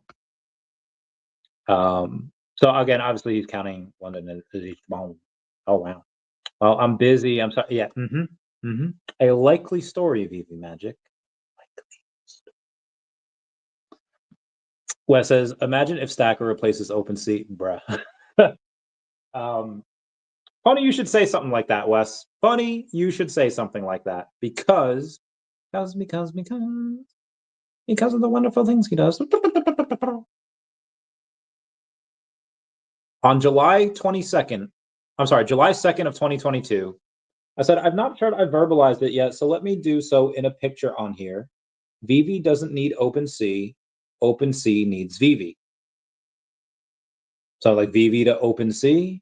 So again, obviously he's counting London as each bone. Oh wow. Well, I'm busy. I'm sorry. Yeah. A likely story, VeVe Magic. Wes says, imagine if Stackr replaces OpenSea, bruh. Funny you should say something like that, Wes. Funny you should say something like that because of the wonderful things he does. On July 22nd, I'm sorry, July 2nd of 2022, I said, I'm not sure I verbalized it yet, so let me do so in a picture on here. VeVe doesn't need OpenSea. OpenSea needs VeVe. So like VeVe to OpenSea,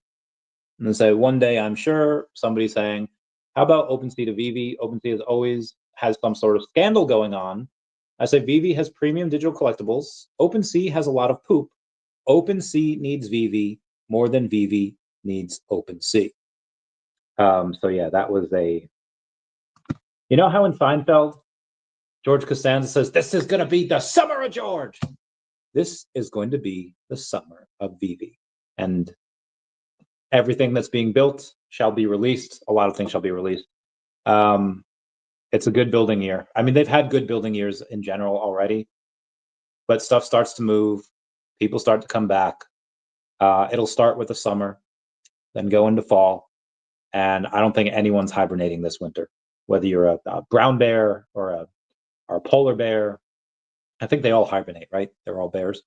and then say one day I'm sure somebody's saying, how about OpenSea to VeVe? OpenSea has always has some sort of scandal going on. I say VeVe has premium digital collectibles. OpenSea has a lot of poop. OpenSea needs VeVe more than VeVe needs OpenSea. So yeah, that was a. You know how in Seinfeld, George Costanza says, "This is going to be the summer of George." This is going to be the summer of VeVe, and everything that's being built shall be released. A lot of things shall be released. It's a good building year. I mean, they've had good building years in general already, but stuff starts to move. People start to come back. It'll start with the summer, then go into fall. And I don't think anyone's hibernating this winter, whether you're a brown bear or a polar bear. I think they all hibernate, right? They're all bears.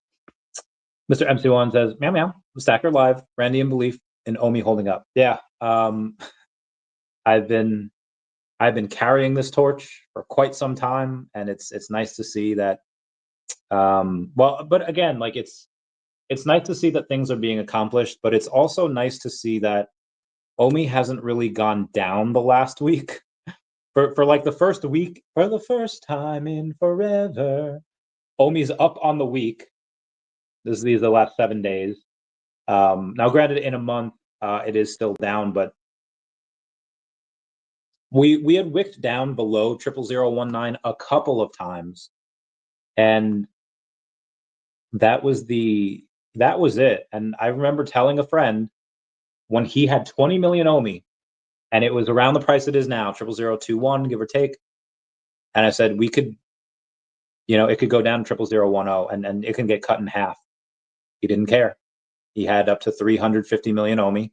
Mr. MC1 says, meow, meow, Stackr live, Randy in belief, and OMI holding up. Yeah. I've been carrying this torch for quite some time, and it's nice to see that. Well, but again, like it's nice to see that things are being accomplished, but it's also nice to see that OMI hasn't really gone down the last week. For like the first week, for the first time in forever, OMI's up on the week. These are the last 7 days. Now, granted, in a month, it is still down, but we had wicked down below 00019 a couple of times, and that was it. And I remember telling a friend when he had 20 million OMI, and it was around the price it is now, 00021, give or take. And I said we could, it could go down to 00010, and it can get cut in half. He didn't care. He had up to 350 million OMI,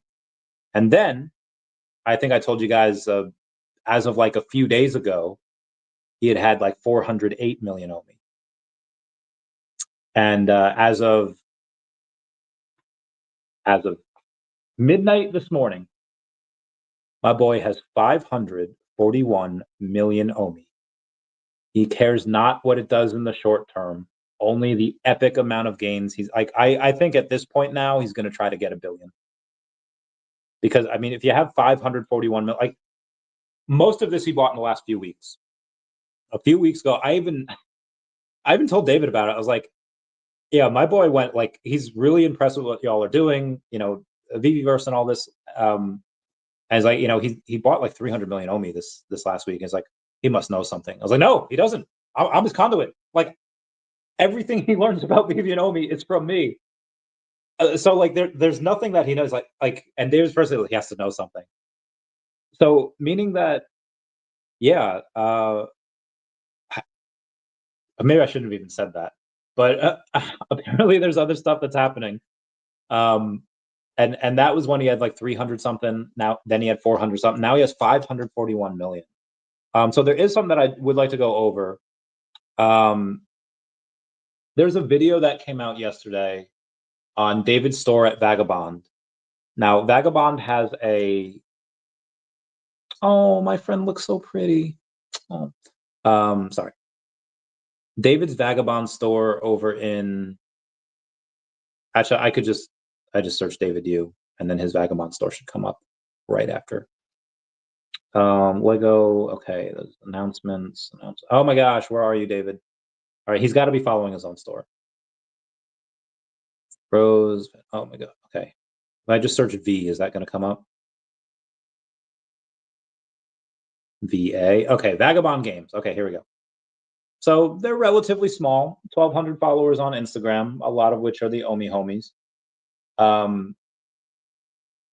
and then I think I told you guys as of like a few days ago, he had like 408 million OMI. And as of midnight this morning, my boy has 541 million OMI. He cares not what it does in the short term, only the epic amount of gains. He's like, I think at this point now, he's going to try to get 1 billion. Because, I mean, if you have 541 million, like most of this he bought in the last few weeks. A few weeks ago, I even told David about it. I was like, yeah, my boy went like, he's really impressed with what y'all are doing, VeVeverse and all this. And it's like, he bought like 300 million OMI this last week. It's like, he must know something. I was like, no, he doesn't. I'm his conduit. Like everything he learns about VeVe and OMI is from me. So like there's nothing that he knows like, and David's personally, he has to know something. So meaning that, yeah, maybe I shouldn't have even said that, but apparently there's other stuff that's happening. And And that was when he had like 300 something. Then he had 400 something. Now he has 541 million. So there is something that I would like to go over. There's a video that came out yesterday on David's store at Vagabond. Now, Vagabond has a... Oh, my friend looks so pretty. Oh. Sorry. David's Vagabond store over in... Actually, I just searched David Yu, and then his Vagabond store should come up right after. Lego, okay, those announcements. Oh my gosh, where are you, David? All right, he's got to be following his own store. Rose, oh my god, okay. If I just search V, is that going to come up? VA, okay, Vagabond Games. Okay, here we go. So they're relatively small, 1,200 followers on Instagram, a lot of which are the OMI homies.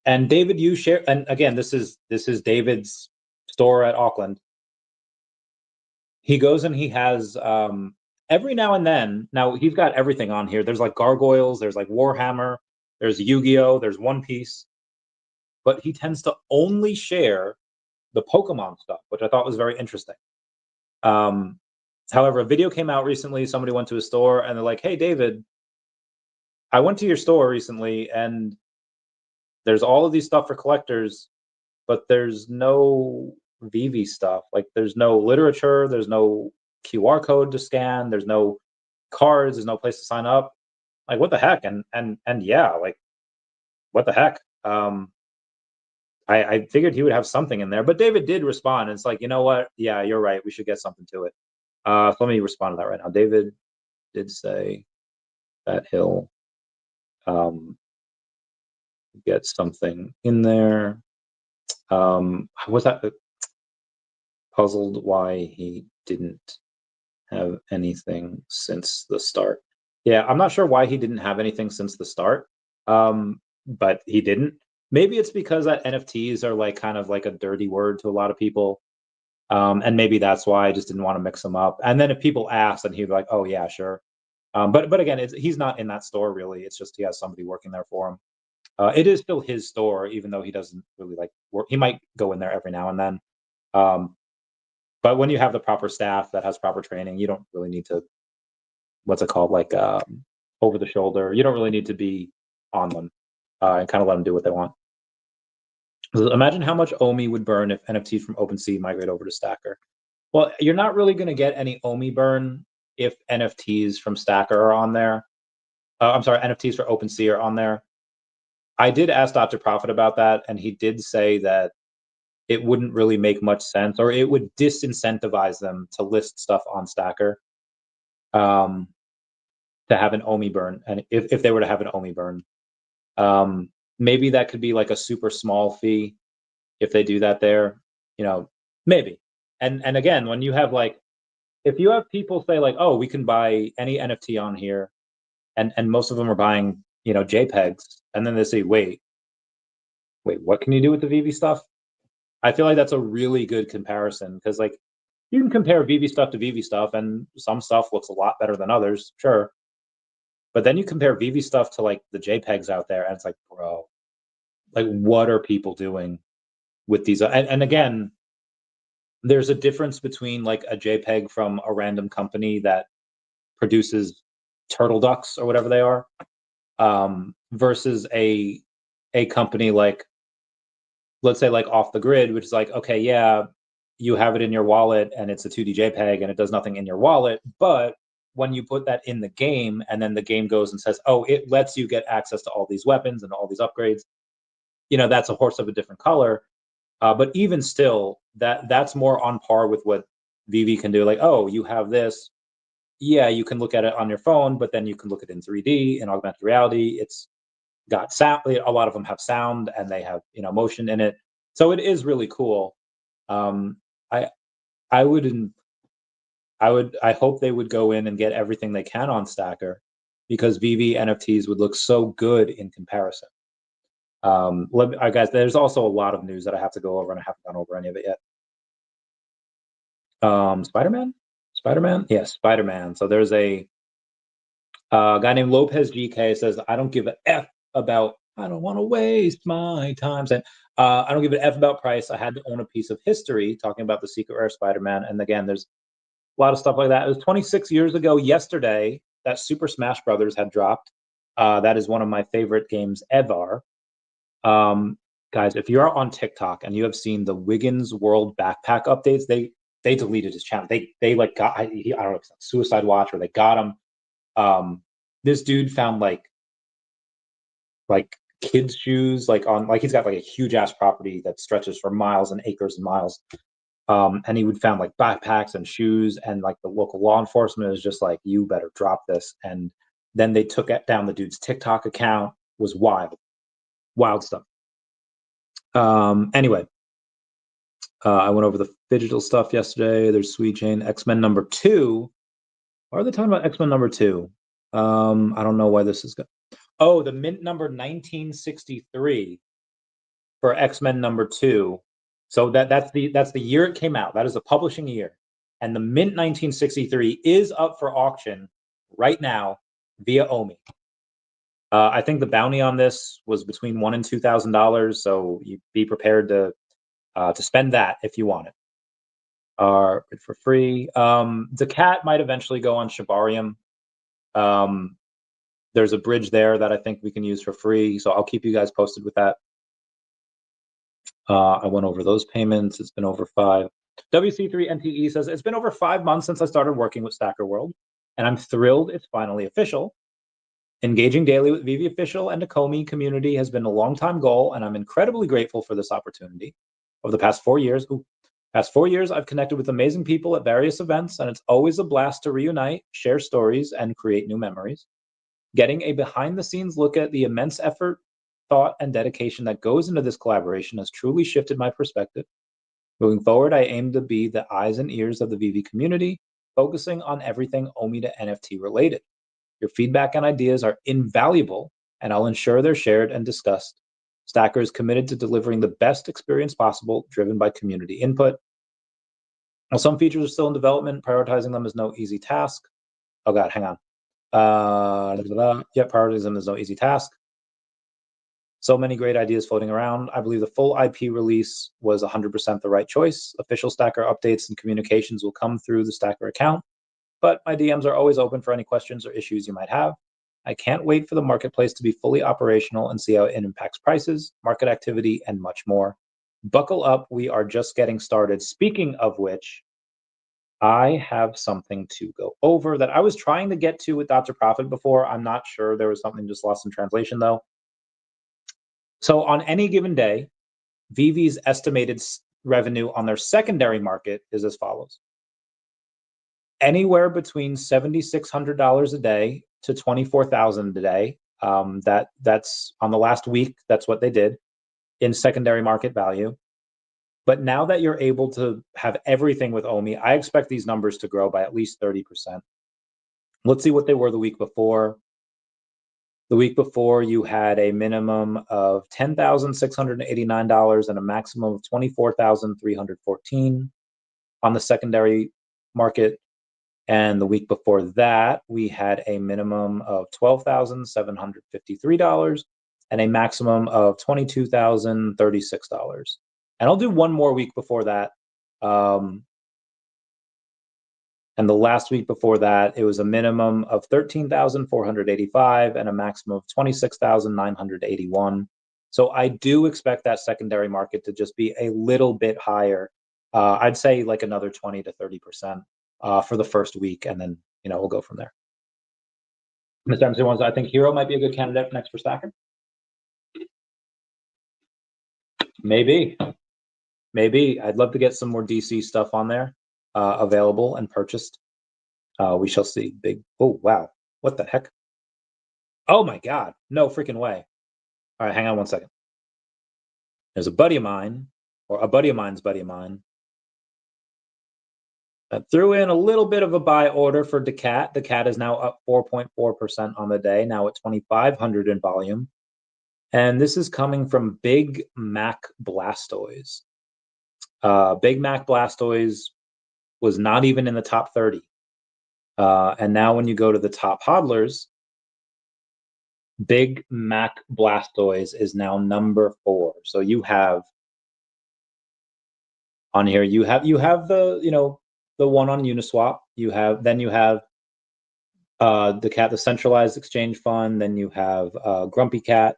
And David, you share, and again, this is David's store at Auckland. He goes and he has every now and then. Now he's got everything on here. There's like gargoyles, there's like Warhammer, there's Yu-Gi-Oh, there's One Piece, but he tends to only share the Pokemon stuff, which I thought was very interesting. However, a video came out recently. Somebody went to his store and they're like, "Hey, David, I went to your store recently and there's all of these stuff for collectors, but there's no VeVe stuff. Like there's no literature, there's no QR code to scan, there's no cards, there's no place to sign up. Like what the heck?" And yeah, like what the heck? I figured he would have something in there, but David did respond. And it's like, you know what? Yeah, you're right. We should get something to it. So let me respond to that right now. David did say that he'll get something in there. Was that puzzled why he didn't have anything since the start? Yeah, I'm not sure why he didn't have anything since the start, but he didn't. Maybe it's because that NFTs are like kind of like a dirty word to a lot of people, and maybe that's why I just didn't want to mix them up. And then if people ask, then he'd be like, "Oh yeah, sure." But again, he's not in that store really. It's just he has somebody working there for him. It is still his store, even though he doesn't really like work. He might go in there every now and then. But when you have the proper staff that has proper training, you don't really need to, what's it called, like over the shoulder. You don't really need to be on them and kind of let them do what they want. So imagine how much OMI would burn if NFTs from OpenSea migrate over to Stackr. Well, you're not really going to get any OMI burn if NFTs from Stackr are on there. I'm sorry, NFTs for OpenSea are on there. I did ask Dr. Profit about that, and he did say that it wouldn't really make much sense, or it would disincentivize them to list stuff on Stackr to have an OMI burn. And if they were to have an OMI burn, maybe that could be like a super small fee if they do that there, maybe. And again, when you have like, if you have people say like, "Oh, we can buy any NFT on here," and most of them are buying, JPEGs, and then they say, wait, what can you do with the VeVe stuff? I feel like that's a really good comparison, because like you can compare VeVe stuff to VeVe stuff, and some stuff looks a lot better than others, sure. But then you compare VeVe stuff to like the JPEGs out there, and it's like, bro, like what are people doing with these? And again, there's a difference between like a JPEG from a random company that produces turtle ducks or whatever they are, versus a company like, let's say like Off the Grid, which is like, okay, yeah, you have it in your wallet and it's a 2D JPEG and it does nothing in your wallet, but when you put that in the game and then the game goes and says, oh, it lets you get access to all these weapons and all these upgrades, that's a horse of a different color. But even still, that's more on par with what VeVe can do. Like, oh, you have this. Yeah, you can look at it on your phone, but then you can look at it in 3D in augmented reality. It's got sound. A lot of them have sound and they have motion in it. So it is really cool. I hope they would go in and get everything they can on Stackr, because VeVe NFTs would look so good in comparison. Guys, there's also a lot of news that I have to go over, and I haven't gone over any of it yet. Spider-Man? Yes, Spider-Man. So there's a guy named Lopez GK says, "I don't give a F about I don't want to waste my time. And I don't give an F about price. I had to own a piece of history talking about the Secret Rare Spider-Man. And again, there's a lot of stuff like that. It was 26 years ago yesterday that Super Smash Brothers had dropped. That is one of my favorite games ever. Guys, if you're on TikTok and you have seen the Wiggins World Backpack updates, they deleted his channel. They like got I don't know if it's Suicide Watch or they got him. This dude found like kids shoes like he's got like a huge ass property that stretches for miles and acres and miles. And he would found like backpacks and shoes, and like the local law enforcement is just like, you better drop this. And then they took down the dude's TikTok account. It was wild stuff. Anyway, I went over the digital stuff yesterday. There's Sweet Chain, X-Men #2. Why are they talking about X-Men #2? I don't know why this is good. Oh, the mint number 1963 for X-Men #2. So that's the year it came out. That is a publishing year. And the mint 1963 is up for auction right now via OMI. I think the bounty on this was between $1,000 and $2,000, so you be prepared to spend that if you want it. For free. daCAT might eventually go on Shibarium. There's a bridge there that I think we can use for free, so I'll keep you guys posted with that. I went over those payments. It's been over 5. WC3NTE says, it's been over 5 months since I started working with Stackr World, and I'm thrilled it's finally official. Engaging daily with VeVe official and the OMI community has been a long-time goal, and I'm incredibly grateful for this opportunity. Over the past 4 years, I've connected with amazing people at various events, and it's always a blast to reunite, share stories, and create new memories. Getting a behind-the-scenes look at the immense effort, thought, and dedication that goes into this collaboration has truly shifted my perspective. Moving forward, I aim to be the eyes and ears of the VeVe community, focusing on everything OMI to NFT related. Your feedback and ideas are invaluable, and I'll ensure they're shared and discussed. Stackr is committed to delivering the best experience possible, driven by community input. While some features are still in development, prioritizing them is no easy task. Oh God, hang on. Prioritizing them is no easy task. So many great ideas floating around. I believe the full IP release was 100% the right choice. Official Stackr updates and communications will come through the Stackr account, but my DMs are always open for any questions or issues you might have. I can't wait for the marketplace to be fully operational and see how it impacts prices, market activity, and much more. Buckle up, we are just getting started. Speaking of which, I have something to go over that I was trying to get to with Dr. Profit before. I'm not sure. There was something just lost in translation, though. So on any given day, VeVe's estimated revenue on their secondary market is as follows. Anywhere between $7,600 a day to $24,000 a day. That's on the last week. That's what they did in secondary market value. But now that you're able to have everything with OMI, I expect these numbers to grow by at least 30%. Let's see what they were the week before. The week before, you had a minimum of $10,689 and a maximum of $24,314 on the secondary market. And the week before that, we had a minimum of $12,753 and a maximum of $22,036. And I'll do one more week before that. And the last week before that, it was a minimum of $13,485 and a maximum of $26,981. So I do expect that secondary market to just be a little bit higher. I'd say like another 20 to 30% for the first week, and then we'll go from there. Mr. MC wants, I think Hero might be a good candidate next for Stackr. Maybe. I'd love to get some more DC stuff on there. Available and purchased. We shall see. Oh, wow. What the heck? Oh my God. No freaking way. All right, hang on one second. There's a buddy of mine, or a buddy of mine's buddy of mine, that threw in a little bit of a buy order for daCAT. daCAT is now up 4.4% on the day, now at 2,500 in volume. And this is coming from Big Mac Blastoise. Big Mac Blastoise was not even in the top 30. And now when you go to the top hodlers, Big Mac Blastoise is now number 4. So you have on here, you have the, you know, the one on Uniswap. You have the centralized exchange fund. Then you have Grumpy Cat,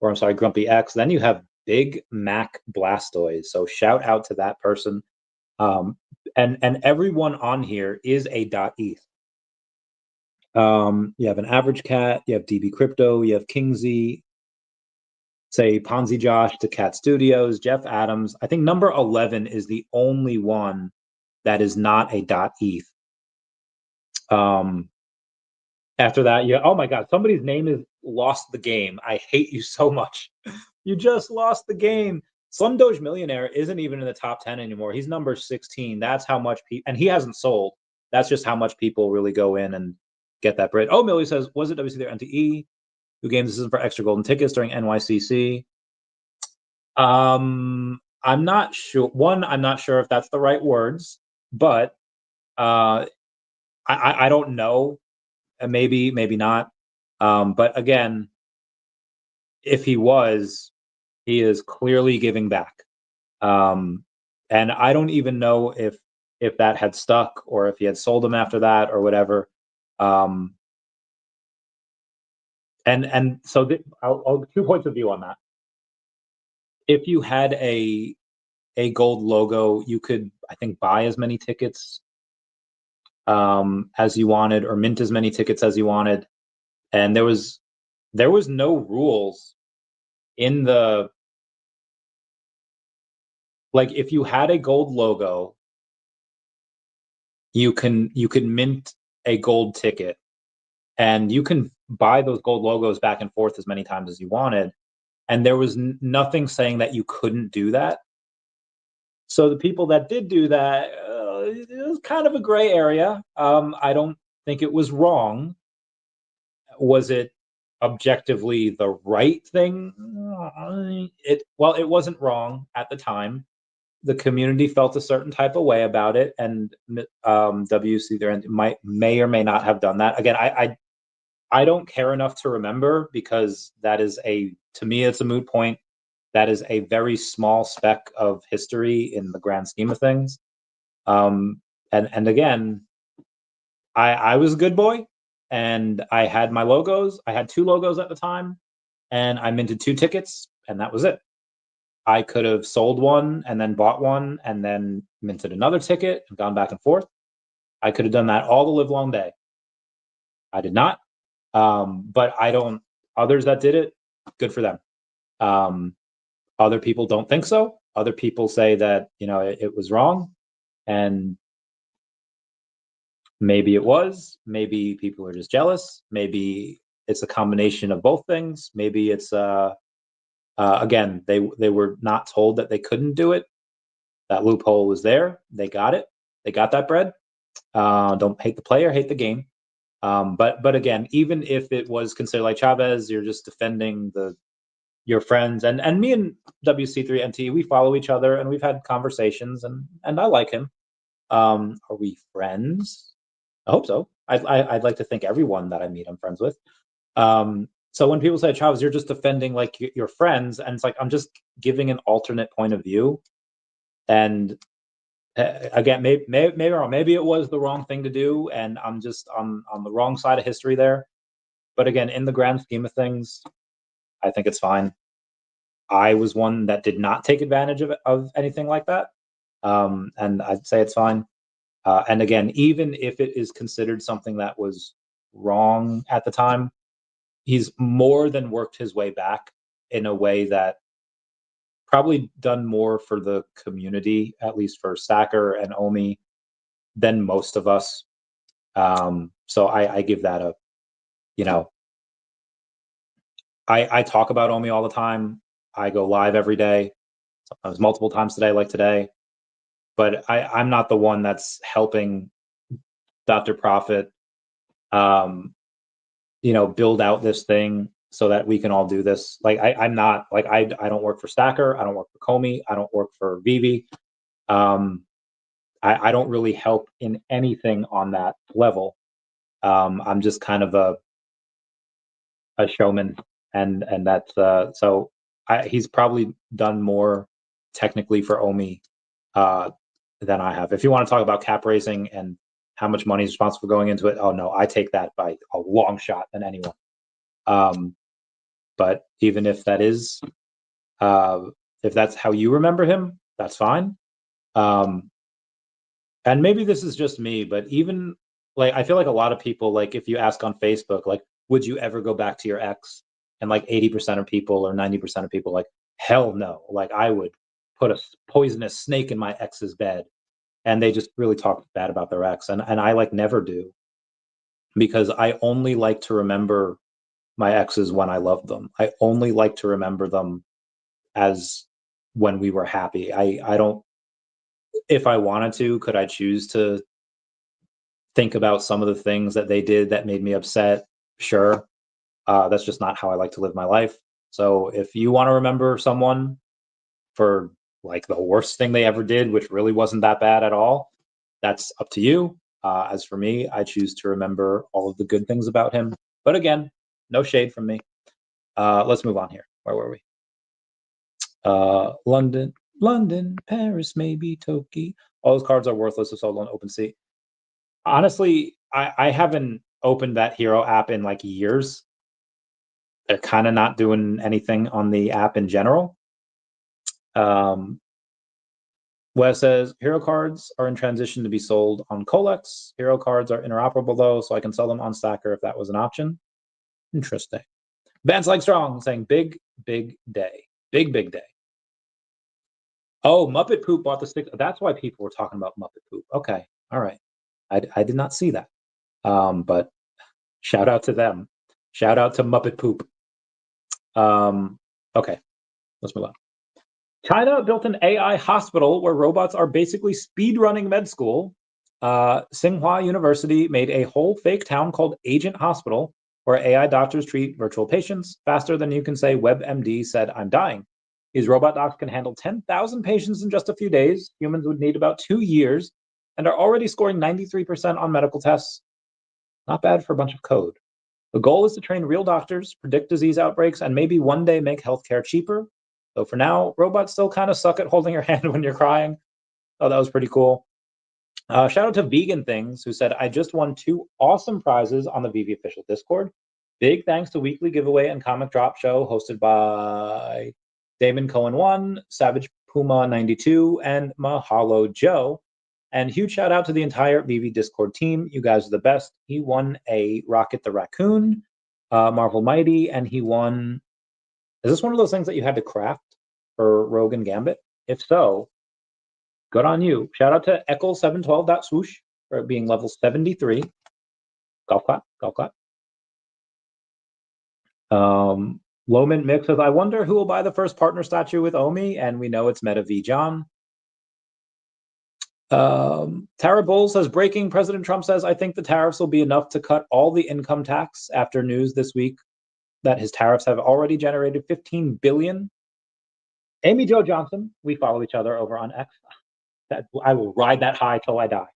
or I'm sorry, Grumpy X. Then you have Big Mac Blastoise. So shout out to that person. And everyone on here is a .eth. You have an Average Cat, you have DB Crypto, you have Kingzy, say Ponzi Josh, daCAT Studios, Jeff Adams. I think number 11 is the only one that is not a .eth. After that, oh my God, somebody's name is Lost the Game. I hate you so much. You just lost the game. Slum Doge Millionaire isn't even in the top 10 anymore. He's number 16. That's how much people, and he hasn't sold. That's just how much people really go in and get that bread. Oh, Millie says, was it WC or NTE? Who games this is for extra golden tickets during NYCC? I'm not sure. One, I'm not sure if that's the right words, but I don't know. Maybe not. But again, if he was, he is clearly giving back. And I don't even know if that had stuck or if he had sold them after that or whatever. And so I'll 2 points of view on that. If you had a gold logo, you could, I think, buy as many tickets as you wanted, or mint as many tickets as you wanted. And there was no rules in the, like, if you had a gold logo, you could mint a gold ticket, and you can buy those gold logos back and forth as many times as you wanted. And there was nothing saying that you couldn't do that. So the people that did do that, it was kind of a gray area. I don't think it was wrong. Was it objectively the right thing? It wasn't wrong at the time. The community felt a certain type of way about it, and WC there may or may not have done that. Again, I don't care enough to remember, because that is to me, it's a moot point. That is a very small speck of history in the grand scheme of things. And again, I was a good boy, and I had my logos. I had 2 logos at the time, and I minted 2 tickets, and that was it. I could have sold one and then bought one and then minted another ticket and gone back and forth. I could have done that all the live long day. I did not. But others that did it, good for them. Other people don't think so. Other people say that, it was wrong, and maybe it was. Maybe people are just jealous. Maybe it's a combination of both things. Maybe it's again, they were not told that they couldn't do it. That loophole was there. They got it. They got that bread. Don't hate the player, hate the game. But again, even if it was considered like Chavez, you're just defending your friends, and me and WC3NT, we follow each other, and we've had conversations, and I like him. Are we friends? I hope so. I'd like to think everyone that I meet, I'm friends with. So when people say, Chavez, you're just defending like your friends, and it's like, I'm just giving an alternate point of view. And again, maybe it was the wrong thing to do, and I'm just on the wrong side of history there. But again, in the grand scheme of things, I think it's fine. I was one that did not take advantage of anything like that, and I'd say it's fine. And again, even if it is considered something that was wrong at the time, he's more than worked his way back in a way that probably done more for the community, at least for Stackr and OMI, than most of us. So I give that a, I talk about OMI all the time. I go live every day, sometimes multiple times today, like today. But I'm not the one that's helping Dr. Profit, build out this thing so that we can all do this. Like I'm not, like I don't work for Stackr, I don't work for Comey, I don't work for VeVe. I don't really help in anything on that level. I'm just kind of a showman, and that's so he's probably done more technically for OMI than I have. If you want to talk about cap raising and how much money is responsible for going into it, oh no, I take that by a long shot than anyone. But even if that is, if that's how you remember him, that's fine. And maybe this is just me, but even like I feel like a lot of people, like if you ask on Facebook, like, would you ever go back to your ex? And like 80% of people or 90% of people, like, hell no. Like I would put a poisonous snake in my ex's bed. And they just really talk bad about their ex. And I like never do, because I only like to remember my exes when I loved them. I only like to remember them as when we were happy. I don't, if I wanted to, could I choose to think about some of the things that they did that made me upset? Sure. That's just not how I like to live my life. So if you want to remember someone for like the worst thing they ever did, which really wasn't that bad at all, that's up to you. As for me, I choose to remember all of the good things about him. But again, no shade from me. Let's move on here. Where were we? London, Paris, maybe Tokyo. All those cards are worthless if sold on OpenSea. Honestly, I haven't opened that Hero app in like years. They're kind of not doing anything on the app in general. Wes says, Hero cards are in transition to be sold on Colex. Hero cards are interoperable though, so I can sell them on Stackr if that was an option. Interesting. Vance Like Strong saying, big day. Big day. Oh, Muppet Poop bought the stick. That's why people were talking about Muppet Poop. Okay. All right. I did not see that. But shout out to them. Shout out to Muppet Poop. Okay. Let's move on. China built an AI hospital where robots are basically speedrunning med school. Tsinghua University made a whole fake town called Agent Hospital, where AI doctors treat virtual patients faster than you can say WebMD said, I'm dying. These robot docs can handle 10,000 patients in just a few days. Humans would need about 2 years and are already scoring 93% on medical tests. Not bad for a bunch of code. The goal is to train real doctors, predict disease outbreaks, and maybe one day make healthcare cheaper. So for now, robots still kind of suck at holding your hand when you're crying. Oh, that was pretty cool. Shout out to Vegan Things, who said, I just won 2 awesome prizes on the VeVe official Discord. Big thanks to Weekly Giveaway and Comic Drop Show, hosted by Damon Cohen 1, Savage Puma 92, and Mahalo Joe. And huge shout out to the entire VeVe Discord team. You guys are the best. He won a Rocket the Raccoon, Marvel Mighty, and he won... Is this one of those things that you had to craft for Rogue and Gambit? If so, good on you. Shout out to Eccles712.swoosh for being level 73. Golf clap, golf clap. Lowman Mix says, I wonder who will buy the first partner statue with OMI, and we know it's Meta V John. Tara Bull says, breaking, President Trump says, I think the tariffs will be enough to cut all the income tax after news this week that his tariffs have already generated $15 billion. Amy Jo Johnson, we follow each other over on X. I will ride that high till I die.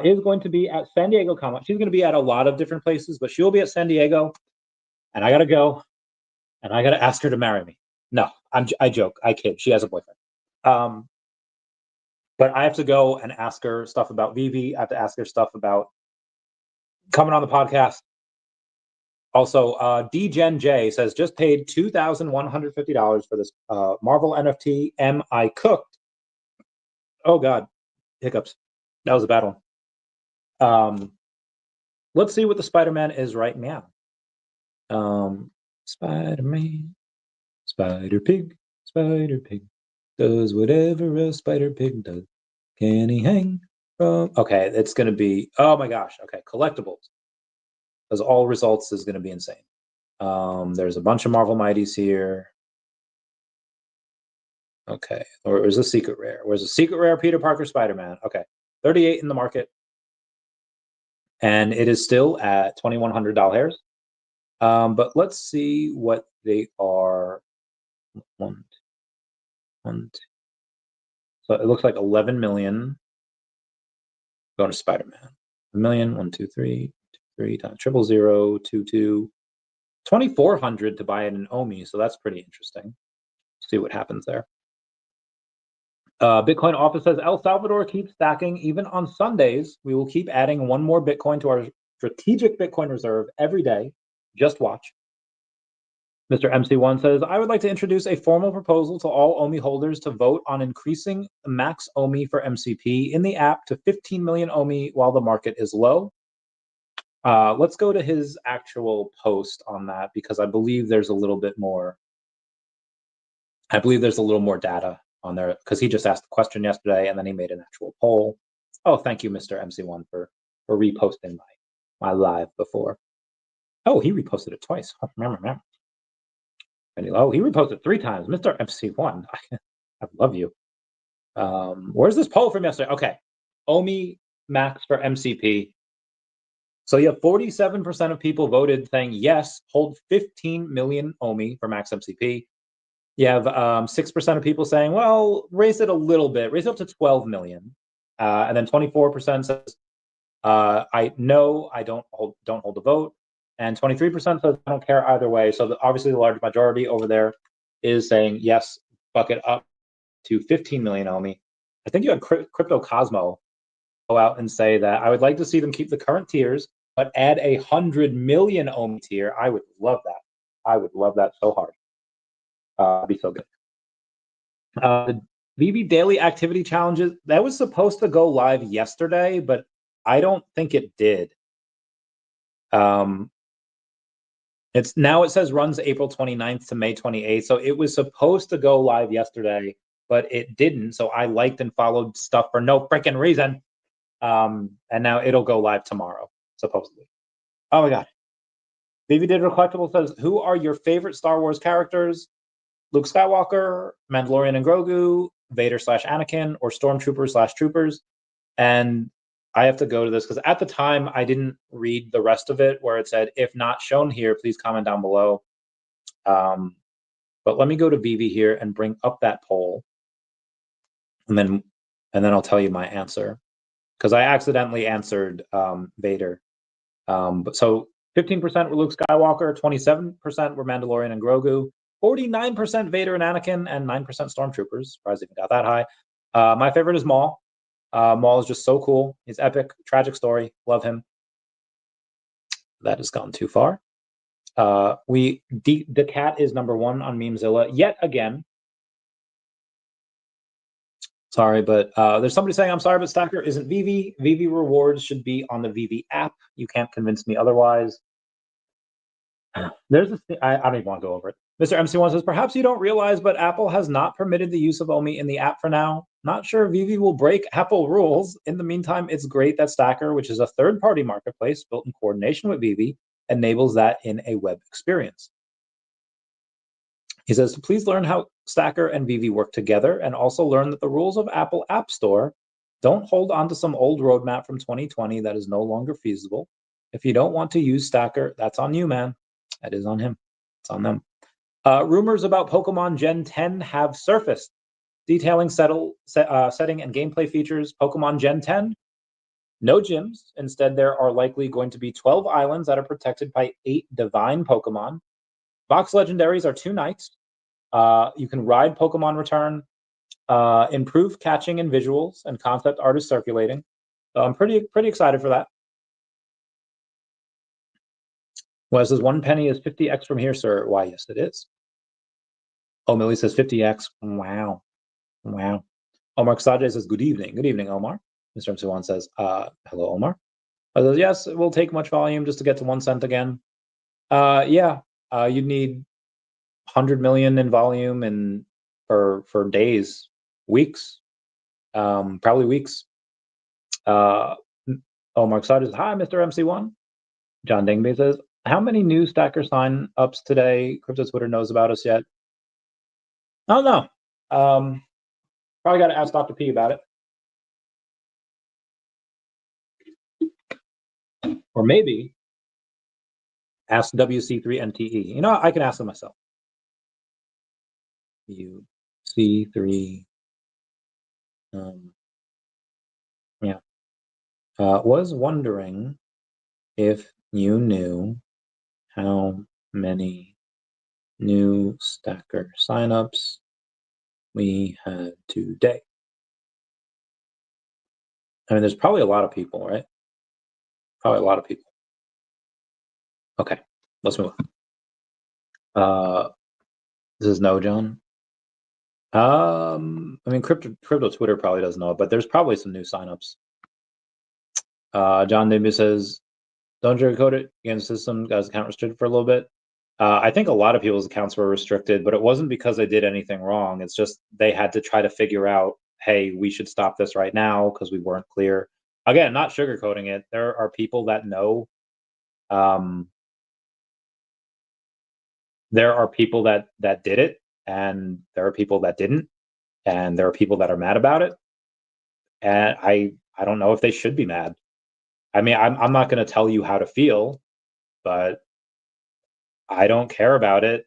Is going to be at San Diego Comic. She's going to be at a lot of different places, but she'll be at San Diego, and I got to go, and I got to ask her to marry me. No, I joke. I kid. She has a boyfriend. But I have to go and ask her stuff about VeVe. I have to ask her stuff about coming on the podcast. Also, DGen J says, just paid $2,150 for this Marvel NFT. Am I cooked? Oh, God. Hiccups. That was a bad one. Let's see what the Spider-Man is right now. Spider-Man, Spider-Pig, Spider-Pig does whatever a Spider-Pig does. Can he hang from... Okay, it's going to be... Oh, my gosh. Okay, collectibles. Because all results is going to be insane. There's a bunch of Marvel Mighties here. Okay, or where's a secret rare? Where's a secret rare Peter Parker Spider-Man? Okay, 38 in the market. And it is still at $2,100. But let's see what they are. One, two. So it looks like 11 million. Going to Spider-Man. 1 million, 1, 2, 3, 2, 3 times 000, 2, 2. 2,400 to buy it in OMI, so that's pretty interesting. See what happens there. Bitcoin Office says El Salvador keeps stacking even on Sundays. We will keep adding one more Bitcoin to our strategic Bitcoin reserve every day. Just watch. Mr. MC1 says, I would like to introduce a formal proposal to all OMI holders to vote on increasing the max OMI for MCP in the app to 15 million OMI while the market is low. Let's go to his actual post on that because I believe there's a little bit more. I believe there's a little more data on there because he just asked the question yesterday and then he made an actual poll. Oh, thank you, Mr. MC1, for reposting my live before. Oh, he reposted it twice. Oh, he reposted 3 times. Mr. MC1, I love you. Where's this poll from yesterday? Okay, OMI max for MCP. So you have 47% of people voted saying yes, hold 15 million OMI for max MCP. You have 6% of people saying, well, raise it a little bit, raise it up to 12 million. And then 24% says, I don't hold the vote. And 23% says, I don't care either way. So obviously the large majority over there is saying, yes, bucket up to 15 million OMI. I think you had Crypto Cosmo go out and say that I would like to see them keep the current tiers, but add 100 million OMI tier. I would love that. I would love that so hard. It'd be so good. The VeVe daily activity challenges, that was supposed to go live yesterday, but I don't think it did. It says runs April 29th to May 28th. So it was supposed to go live yesterday, but it didn't. So I liked and followed stuff for no freaking reason. And now it'll go live tomorrow, supposedly. Oh my God. VeVe Digital Collectible says, who are your favorite Star Wars characters? Luke Skywalker, Mandalorian and Grogu, Vader/Anakin, or Stormtroopers/Troopers. And I have to go to this because at the time I didn't read the rest of it where it said, if not shown here, please comment down below. But let me go to VeVe here and bring up that poll. And then I'll tell you my answer. Because I accidentally answered Vader. But so 15% were Luke Skywalker, 27% were Mandalorian and Grogu, 49% Vader and Anakin, and 9% Stormtroopers. Surprised even got that high. My favorite is Maul. Maul is just so cool. He's epic, tragic story. Love him. That has gone too far. daCAT is #1 on Memezilla yet again. Sorry, but there's somebody saying, I'm sorry, but Stackr isn't VeVe. VeVe rewards should be on the VeVe app. You can't convince me otherwise. There's this thing, I don't even want to go over it. Mr. MC1 says, perhaps you don't realize, but Apple has not permitted the use of OMI in the app for now. Not sure VeVe will break Apple rules. In the meantime, it's great that Stackr, which is a third-party marketplace built in coordination with VeVe, enables that in a web experience. He says, please learn how Stackr and VeVe work together and also learn that the rules of Apple App Store don't hold on to some old roadmap from 2020 that is no longer feasible. If you don't want to use Stackr, that's on you, man. That is on him. It's on them. Rumors about Pokemon Gen 10 have surfaced, detailing setting and gameplay features. Pokemon Gen 10, no gyms. Instead, there are likely going to be 12 islands that are protected by 8 divine Pokemon. Box legendaries are 2 nights. You can ride Pokemon Return, improve catching and visuals, and concept art is circulating. So I'm pretty excited for that. Well, it says 1 penny is 50x from here, sir. Why, yes, it is. Oh, Millie says 50x. Wow. Wow. Omar Kasaje says, good evening. Good evening, Omar. Mr. MC1 says, hello, Omar. I says, yes, it will take much volume just to get to 1 cent again. Yeah, you'd need 100 million in volume and for days, weeks, probably weeks. Omar Kasaje says, hi, Mr. MC1. John Dingby says, how many new Stackr sign-ups today? Crypto Twitter knows about us yet? I don't know. Probably got to ask Dr. P about it. Or maybe ask WC3NTE. You know, I can ask them myself. WC3. Yeah. Was wondering if you knew how many new Stackr signups we had today? I mean, there's probably a lot of people, right? Probably a lot of people. Okay, let's move on. This is no, John. I mean, crypto Twitter probably doesn't know it, but there's probably some new signups. John Nimby says, don't sugarcoat it. Against system, guys, account restricted for a little bit. I think a lot of people's accounts were restricted, but it wasn't because they did anything wrong. It's just they had to try to figure out, hey, we should stop this right now because we weren't clear. Again, not sugarcoating it. There are people that know. There are people that did it, and there are people that didn't, and there are people that are mad about it. And I don't know if they should be mad. I mean, I'm not going to tell you how to feel, but I don't care about it,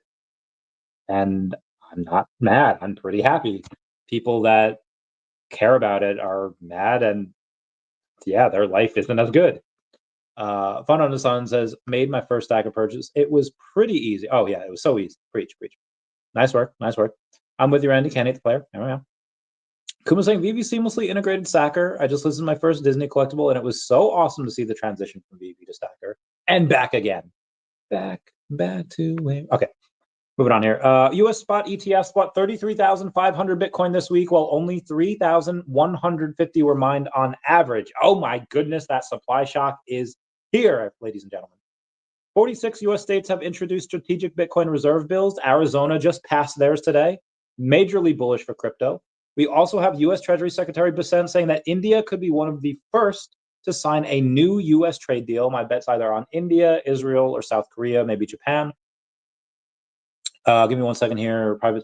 and I'm not mad. I'm pretty happy. People that care about it are mad, and yeah, their life isn't as good. Fun on the Sun says, made my first Stackr purchase. It was pretty easy. Oh yeah, it was so easy. Preach. Nice work. I'm with you, Randy. Can't hate the player. There we go. Kuma saying, VeVe seamlessly integrated Stackr. I just listened to my first Disney collectible, and it was so awesome to see the transition from VeVe to Stackr and back again. Back to where? Okay, moving on here. U.S. spot ETF spot 33,500 Bitcoin this week, while only 3,150 were mined on average. Oh my goodness, that supply shock is here, ladies and gentlemen. 46 U.S. states have introduced strategic Bitcoin reserve bills. Arizona just passed theirs today. Majorly bullish for crypto. We also have U.S. Treasury Secretary Bessent saying that India could be one of the first to sign a new U.S. trade deal. My bet's either on India, Israel, or South Korea, maybe Japan. Give me 1 second here. Private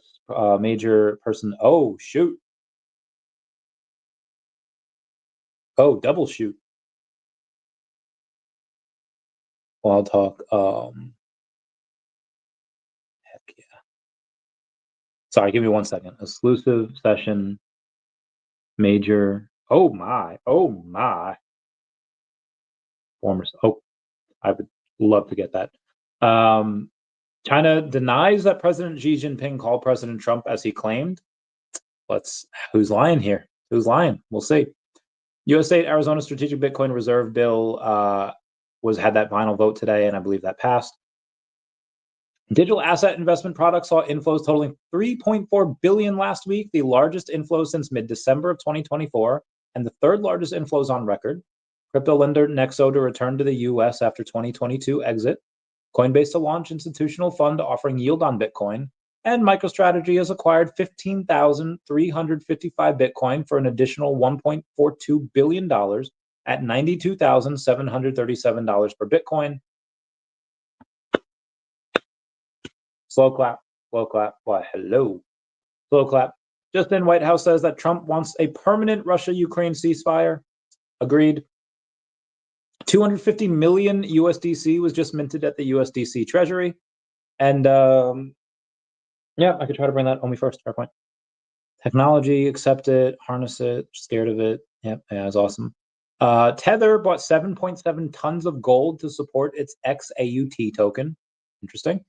major person. Oh, shoot. Oh, double shoot. Wild talk. Heck yeah. Sorry, give me 1 second. Exclusive session. Major. Oh my. Former. Oh, I would love to get that. China denies that President Xi Jinping called President Trump as he claimed. Who's lying here? Who's lying? We'll see. U.S. State Arizona Strategic Bitcoin Reserve Bill had that final vote today, and I believe that passed. Digital asset investment products saw inflows totaling $3.4 billion last week, the largest inflow since mid-December of 2024, and the third largest inflows on record. Crypto lender Nexo to return to the U.S. after 2022 exit. Coinbase to launch institutional fund offering yield on Bitcoin. And MicroStrategy has acquired 15,355 Bitcoin for an additional $1.42 billion at $92,737 per Bitcoin. Slow clap. Why, hello. Slow clap. Just in, White House says that Trump wants a permanent Russia-Ukraine ceasefire. Agreed. 250 million USDC was just minted at the USDC Treasury. And yeah, I could try to bring that OMI first. Fair point. Technology, accept it, harness it, scared of it. Yep, yeah, it's awesome. Tether bought 7.7 tons of gold to support its XAUT token. Interesting.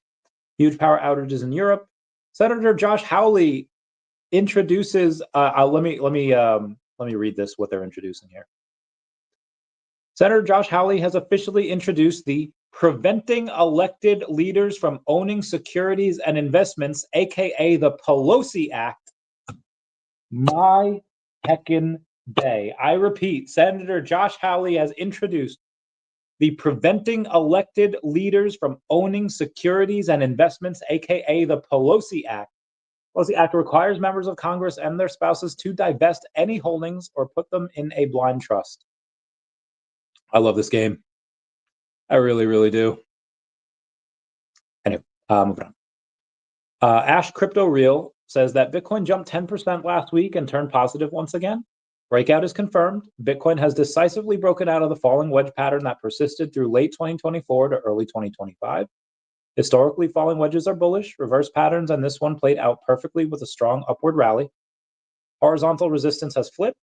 Huge power outages in Europe. Senator Josh Hawley introduces. Let me read this. What they're introducing here. Senator Josh Hawley has officially introduced the Preventing Elected Leaders from Owning Securities and Investments, aka the Pelosi Act. My heckin' day. I repeat, Senator Josh Hawley has introduced the Preventing Elected Leaders from Owning Securities and Investments, aka the Pelosi Act. Pelosi Act requires members of Congress and their spouses to divest any holdings or put them in a blind trust. I love this game. I really, really do. Anyway, moving on. Ash Crypto Real says that Bitcoin jumped 10% last week and turned positive once again. Breakout is confirmed. Bitcoin has decisively broken out of the falling wedge pattern that persisted through late 2024 to early 2025. Historically, falling wedges are bullish, reverse patterns, and this one played out perfectly with a strong upward rally. Horizontal resistance has flipped,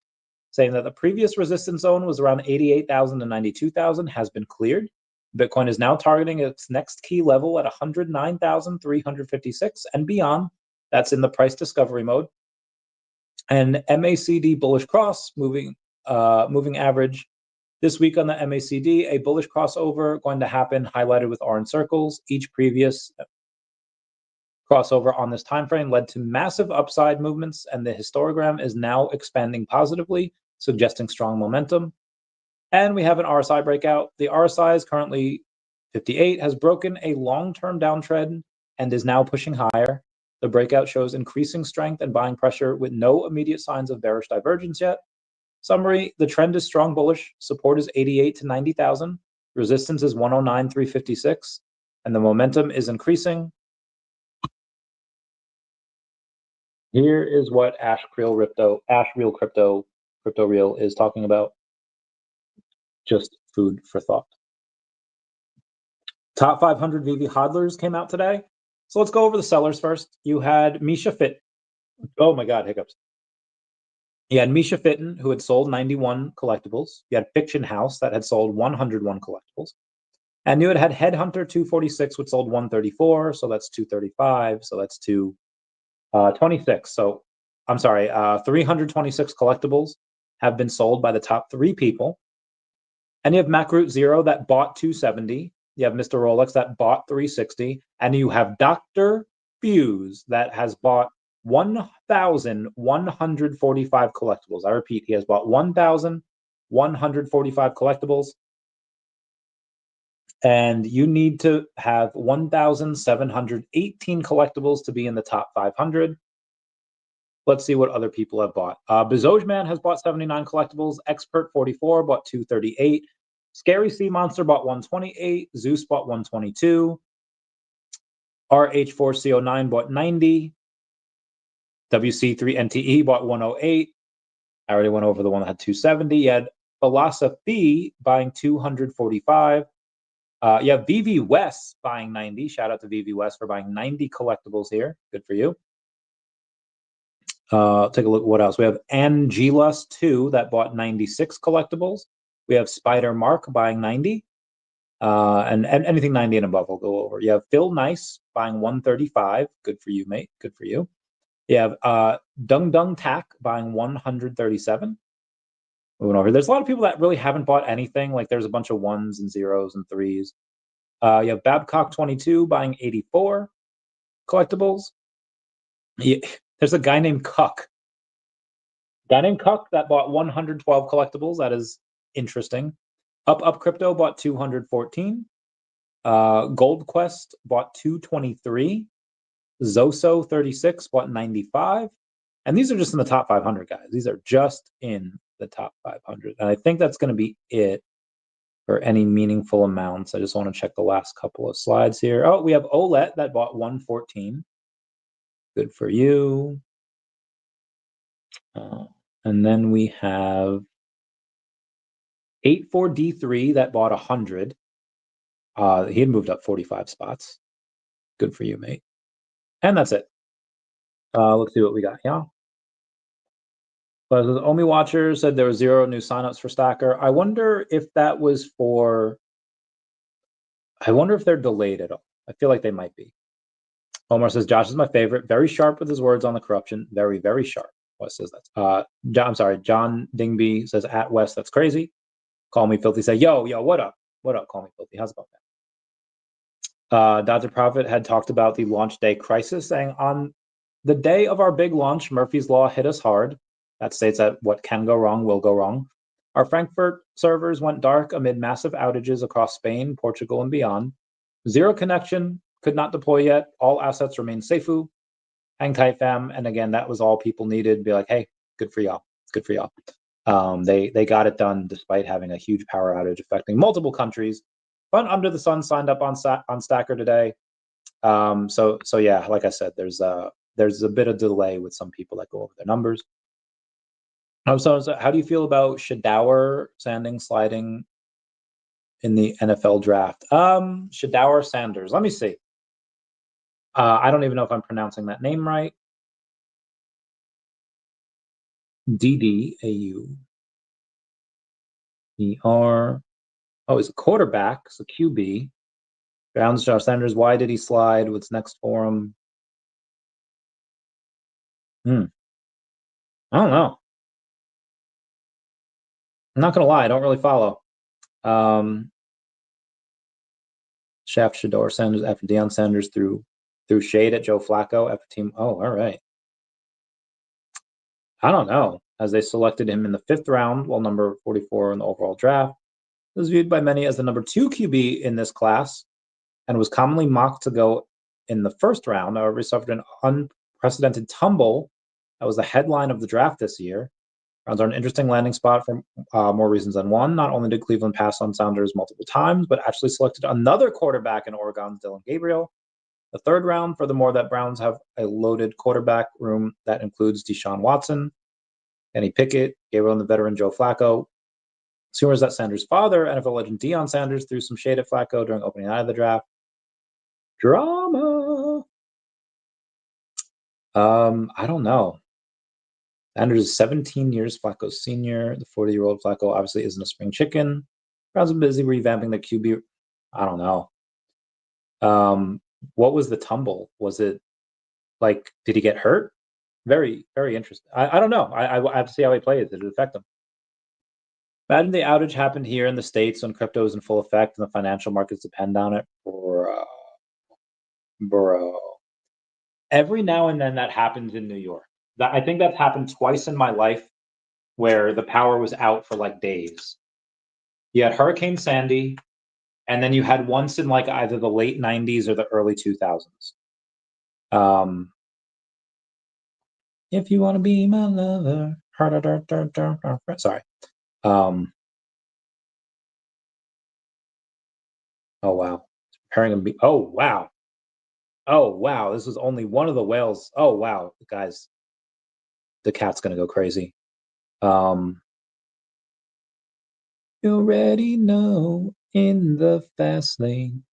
saying that the previous resistance zone was around 88,000 to 92,000 has been cleared. Bitcoin is now targeting its next key level at 109,356 and beyond. That's in the price discovery mode. And MACD bullish cross moving average this week on the MACD, a bullish crossover going to happen, highlighted with orange circles. Each previous crossover on this time frame led to massive upside movements, and the histogram is now expanding positively, suggesting strong momentum. And we have an RSI breakout. The RSI is currently 58, has broken a long-term downtrend and is now pushing higher. The breakout shows increasing strength and buying pressure with no immediate signs of bearish divergence yet. Summary, the trend is strong bullish. Support is 88 to 90,000. Resistance is 109,356. And the momentum is increasing. Here is what Ash Real Crypto Real is talking about. Just food for thought. Top 500 VeVe hodlers came out today. So let's go over the sellers first. You had Misha Fit. Oh my God, hiccups. You had Misha Fitton, who had sold 91 collectibles. You had Fiction House that had sold 101 collectibles. And you had Headhunter 246, which sold 134. So that's 235. So that's 226. So I'm sorry, 326 collectibles have been sold by the top 3 people. And you have MacRoot Zero that bought 270. You have Mr. Rolex that bought 360. And you have Dr. Fuse that has bought 1,145 collectibles. I repeat, he has bought 1,145 collectibles. And you need to have 1,718 collectibles to be in the top 500. Let's see what other people have bought. Bezojman has bought 79 collectibles. Expert 44 bought 238. Scary Sea Monster bought 128. Zeus bought 122. RH4CO9 bought 90. WC3NTE bought 108. I already went over the one that had 270. You had Philosophy buying 245. You have VeVe West buying 90. Shout out to VeVe West for buying 90 collectibles here. Good for you. Take a look at what else. We have Angelus2 that bought 96 collectibles. We have Spider Mark buying 90. And anything 90 and above will go over. You have Phil Nice buying 135. Good for you, mate. Good for you. You have Dung Dung Tack buying 137. Moving over. There's a lot of people that really haven't bought anything. Like there's a bunch of 1s and 0s and 3s. You have Babcock 22 buying 84 collectibles. There's a guy named Cuck. That bought 112 collectibles. That is interesting. Up Crypto bought 214. Gold Quest bought 223. Zoso 36 bought 95. And these are just in the top 500, guys. These are just in the top 500. And I think that's going to be it for any meaningful amounts. I just want to check the last couple of slides here. Oh, we have Olet that bought 114. Good for you. And then we have 84D3 that bought 100. He had moved up 45 spots. Good for you, mate. And that's it. Let's see what we got here. But the OMI Watcher said there were 0 new signups for Stackr. I wonder if that was for... I wonder if they're delayed at all. I feel like they might be. Omar says, Josh is my favorite. Very sharp with his words on the corruption. Very, very sharp. What says that? I'm sorry. John Dingby says, at West, that's crazy. Call Me Filthy. Say, yo, what up? What up, Call Me Filthy? How's about that? Dr. Prophet had talked about the launch day crisis, saying, on the day of our big launch, Murphy's Law hit us hard. That states that what can go wrong will go wrong. Our Frankfurt servers went dark amid massive outages across Spain, Portugal, and beyond. Zero connection, could not deploy yet. All assets remain safeu. Hang tight, fam. And again, that was all people needed. Be like, hey, good for y'all. Good for y'all. They got it done despite having a huge power outage affecting multiple countries. Fun Under the Sun signed up on Stackr today. So yeah, like I said, there's a bit of delay with some people that go over their numbers. So how do you feel about Shadauer sliding in the NFL draft? Shadauer Sanders. Let me see. I don't even know if I'm pronouncing that name right. DDAUER. Oh, he's a quarterback, so QB. Browns, Josh Sanders. Why did he slide? What's next for him? I don't know. I'm not gonna lie, I don't really follow. Shaft Shador Sanders after Deion Sanders threw shade at Joe Flacco after team. Oh, all right. I don't know. As they selected him in the 5th round, while number 44 in the overall draft, he was viewed by many as the number 2 QB in this class, and was commonly mocked to go in the 1st round. However, he suffered an unprecedented tumble. That was the headline of the draft this year. Browns are an interesting landing spot for more reasons than one. Not only did Cleveland pass on Sanders multiple times, but actually selected another quarterback in Oregon's Dylan Gabriel. The 3rd round, furthermore, that Browns have a loaded quarterback room that includes Deshaun Watson, Kenny Pickett, Gabriel, and the veteran Joe Flacco. Rumors that Sanders' father, NFL legend Deion Sanders, threw some shade at Flacco during opening night of the draft. Drama. I don't know. Sanders is 17 years, Flacco's senior. The 40-year-old Flacco obviously isn't a spring chicken. Browns are busy revamping the QB. I don't know. What was the tumble? Was it like, did he get hurt? Very, very interesting. I don't know. I have to see how he plays. Did it affect him? Imagine the outage happened here in the States when crypto is in full effect and the financial markets depend on it. Bro. Every now and then that happens in New York. I think that's happened twice in my life where the power was out for like days. You had Hurricane Sandy, and then you had once in like either the late 90s or the early 2000s. If you want to be my lover. Sorry. Oh, wow. Preparing him. Oh, wow. Oh, wow. This was only one of the whales. Oh, wow. Guys, the cat's going to go crazy. You already know in the fast lane.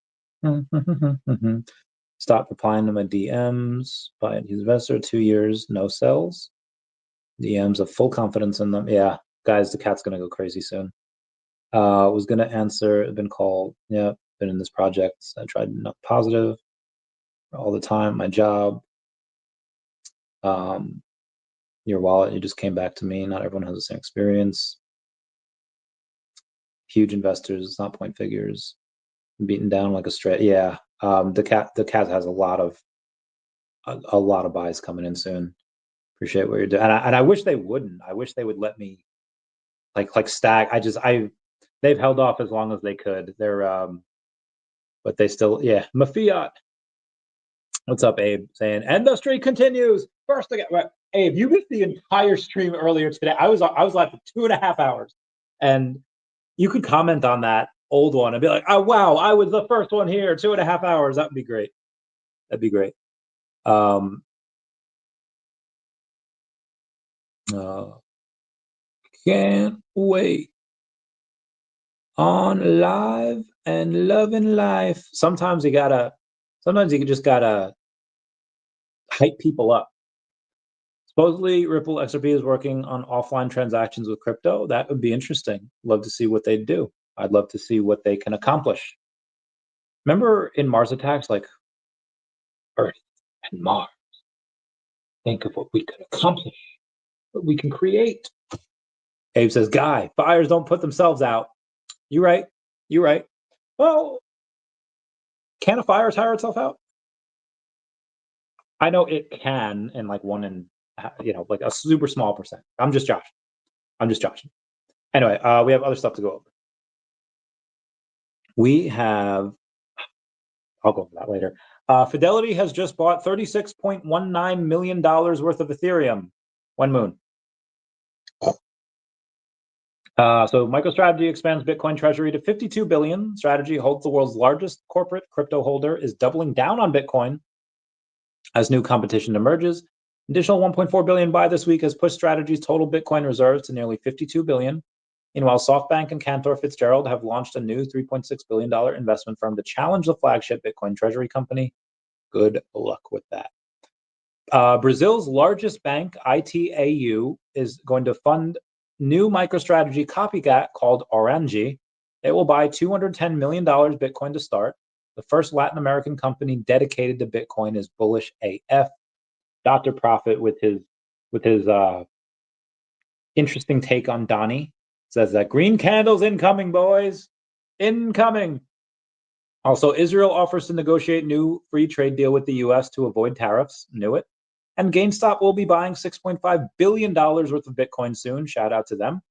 Stop replying to my DMs. Buy his investor, 2 years, no sells. DMs of full confidence in them. Yeah, guys, the cat's gonna go crazy soon. Was gonna answer, been called, yeah, been in this project. I tried not positive all the time. My job. Your wallet, you just came back to me. Not everyone has the same experience. Huge investors, it's not point figures. Beaten down like a stray. Yeah. The cat has a lot of buys coming in soon. Appreciate what you're doing, and I wish they wouldn't. I wish they would let me like stack. They've held off as long as they could. They're but they still, yeah. Mafiat. What's up, Abe? Saying industry continues. First again, right. Abe, you missed the entire stream earlier today. I was live for 2.5 hours, and you could comment on that old one and be like, "Oh wow, I was the first one here, 2.5 hours." That'd be great. That'd be great. Can't wait on live and loving life. Sometimes you just gotta hype people up. Supposedly, Ripple XRP is working on offline transactions with crypto. That would be interesting. Love to see what they'd do. I'd love to see what they can accomplish. Remember in Mars attacks, like Earth and Mars. Think of what we could accomplish, what we can create. Abe says, Guy, fires don't put themselves out. You're right. You're right. Well, can a fire tire itself out? I know it can in like one in, like a super small percent. I'm just joshing. Anyway, we have other stuff to go over. I'll go over that later. Fidelity has just bought $36.19 million worth of Ethereum. One moon. So MicroStrategy expands Bitcoin treasury to 52 billion. Strategy holds the world's largest corporate crypto holder, is doubling down on Bitcoin as new competition emerges. Additional 1.4 billion buy this week has pushed Strategy's total Bitcoin reserves to nearly 52 billion. Meanwhile, SoftBank and Cantor Fitzgerald have launched a new $3.6 billion investment firm to challenge the flagship Bitcoin treasury company. Good luck with that. Brazil's largest bank, Itaú, is going to fund new MicroStrategy copycat called Orange. It will buy $210 million Bitcoin to start. The first Latin American company dedicated to Bitcoin is bullish AF. Dr. Profit with his interesting take on Donnie says that green candles incoming, boys, incoming. Also, Israel offers to negotiate new free trade deal with the U.S. to avoid tariffs. Knew it. And GameStop will be buying $6.5 billion worth of Bitcoin soon. Shout out to them.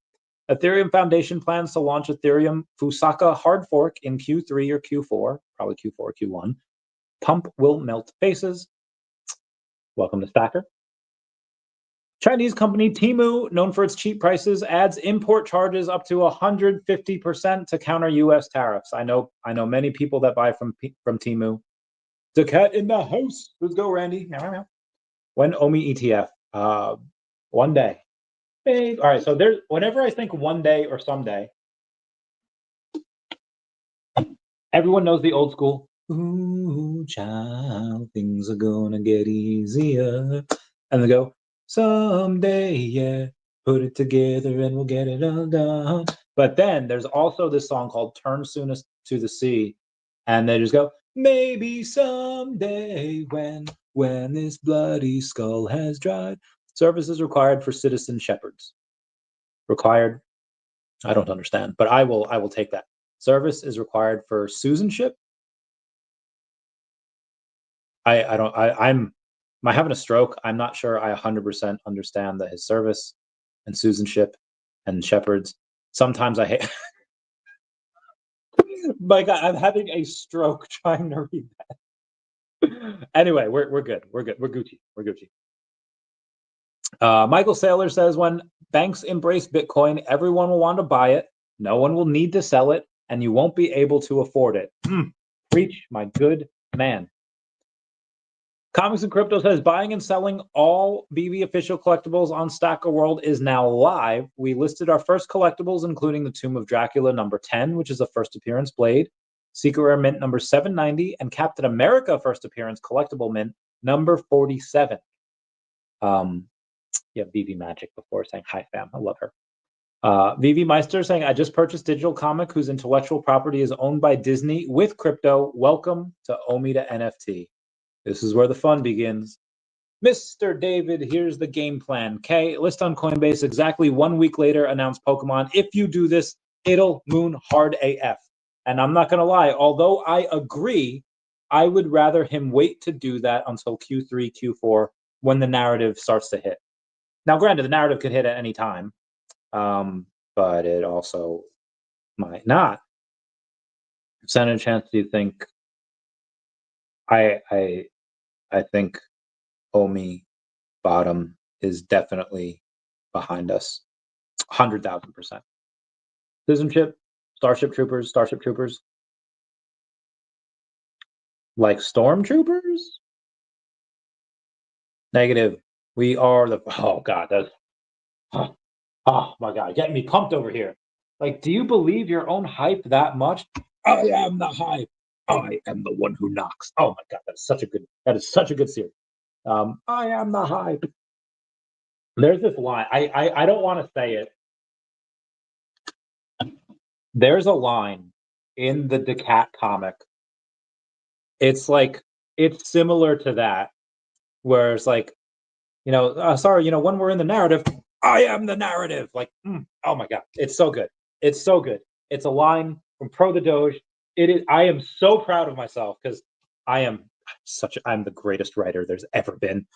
Ethereum Foundation plans to launch Ethereum Fusaka hard fork in Q3 or Q4, probably Q4 or Q1. Pump will melt faces. Welcome to Stackr. Chinese company Temu, known for its cheap prices, adds import charges up to 150% to counter U.S. tariffs. I know many people that buy from Temu. daCAT in the house. Let's go, Randy. When OMI ETF? One day. Big. All right. So there's whenever I think one day or someday, everyone knows the old school. Ooh, child, things are gonna get easier, and they go someday, yeah. Put it together and we'll get it all done. But then there's also this song called "Turn Soonest to the Sea," and they just go maybe someday when this bloody skull has dried. Services required for citizen shepherds. Required? I don't understand, but I will take that. Service is required for Susanship. I'm having a stroke. I'm not sure I 100% understand his service and Susanship and shepherds. Sometimes I hate. My God, I'm having a stroke trying to read that. Anyway, we're good. We're good. We're Gucci. We're Gucci. Michael Saylor says, when banks embrace Bitcoin, everyone will want to buy it. No one will need to sell it, and you won't be able to afford it. Preach, my good man. Comics and Crypto says, buying and selling all VeVe official collectibles on Stackr World is now live. We listed our first collectibles, including the Tomb of Dracula number 10, which is a first appearance blade, Secret Rare Mint number 790, and Captain America first appearance collectible mint number 47. Yeah, VeVe Magic before saying hi, fam. I love her. VeVe Meister saying, I just purchased digital comic whose intellectual property is owned by Disney with crypto. Welcome to OMI to NFT. This is where the fun begins. Mr. David, here's the game plan. Okay, list on Coinbase exactly 1 week later, announce Pokemon. If you do this, it'll moon hard AF. And I'm not going to lie, although I agree, I would rather him wait to do that until Q3, Q4, when the narrative starts to hit. Now, granted, the narrative could hit at any time, but it also might not. Percentage chance do you think? I think OMI bottom is definitely behind us, 100,000%. Citizenship, Starship Troopers, like stormtroopers. Negative. We are the. Oh God, that's. Oh my God, getting me pumped over here. Like, do you believe your own hype that much? I am the hype. I am the one who knocks. Oh my God, that is such a good series. I am the hype. There's this line. I don't want to say it. There's a line in the daCAT comic. It's like it's similar to that, where it's like, sorry, when we're in the narrative, I am the narrative. Like, oh my God, it's so good. It's so good. It's a line from Pro the Doge. It is. I am so proud of myself because I'm the greatest writer there's ever been.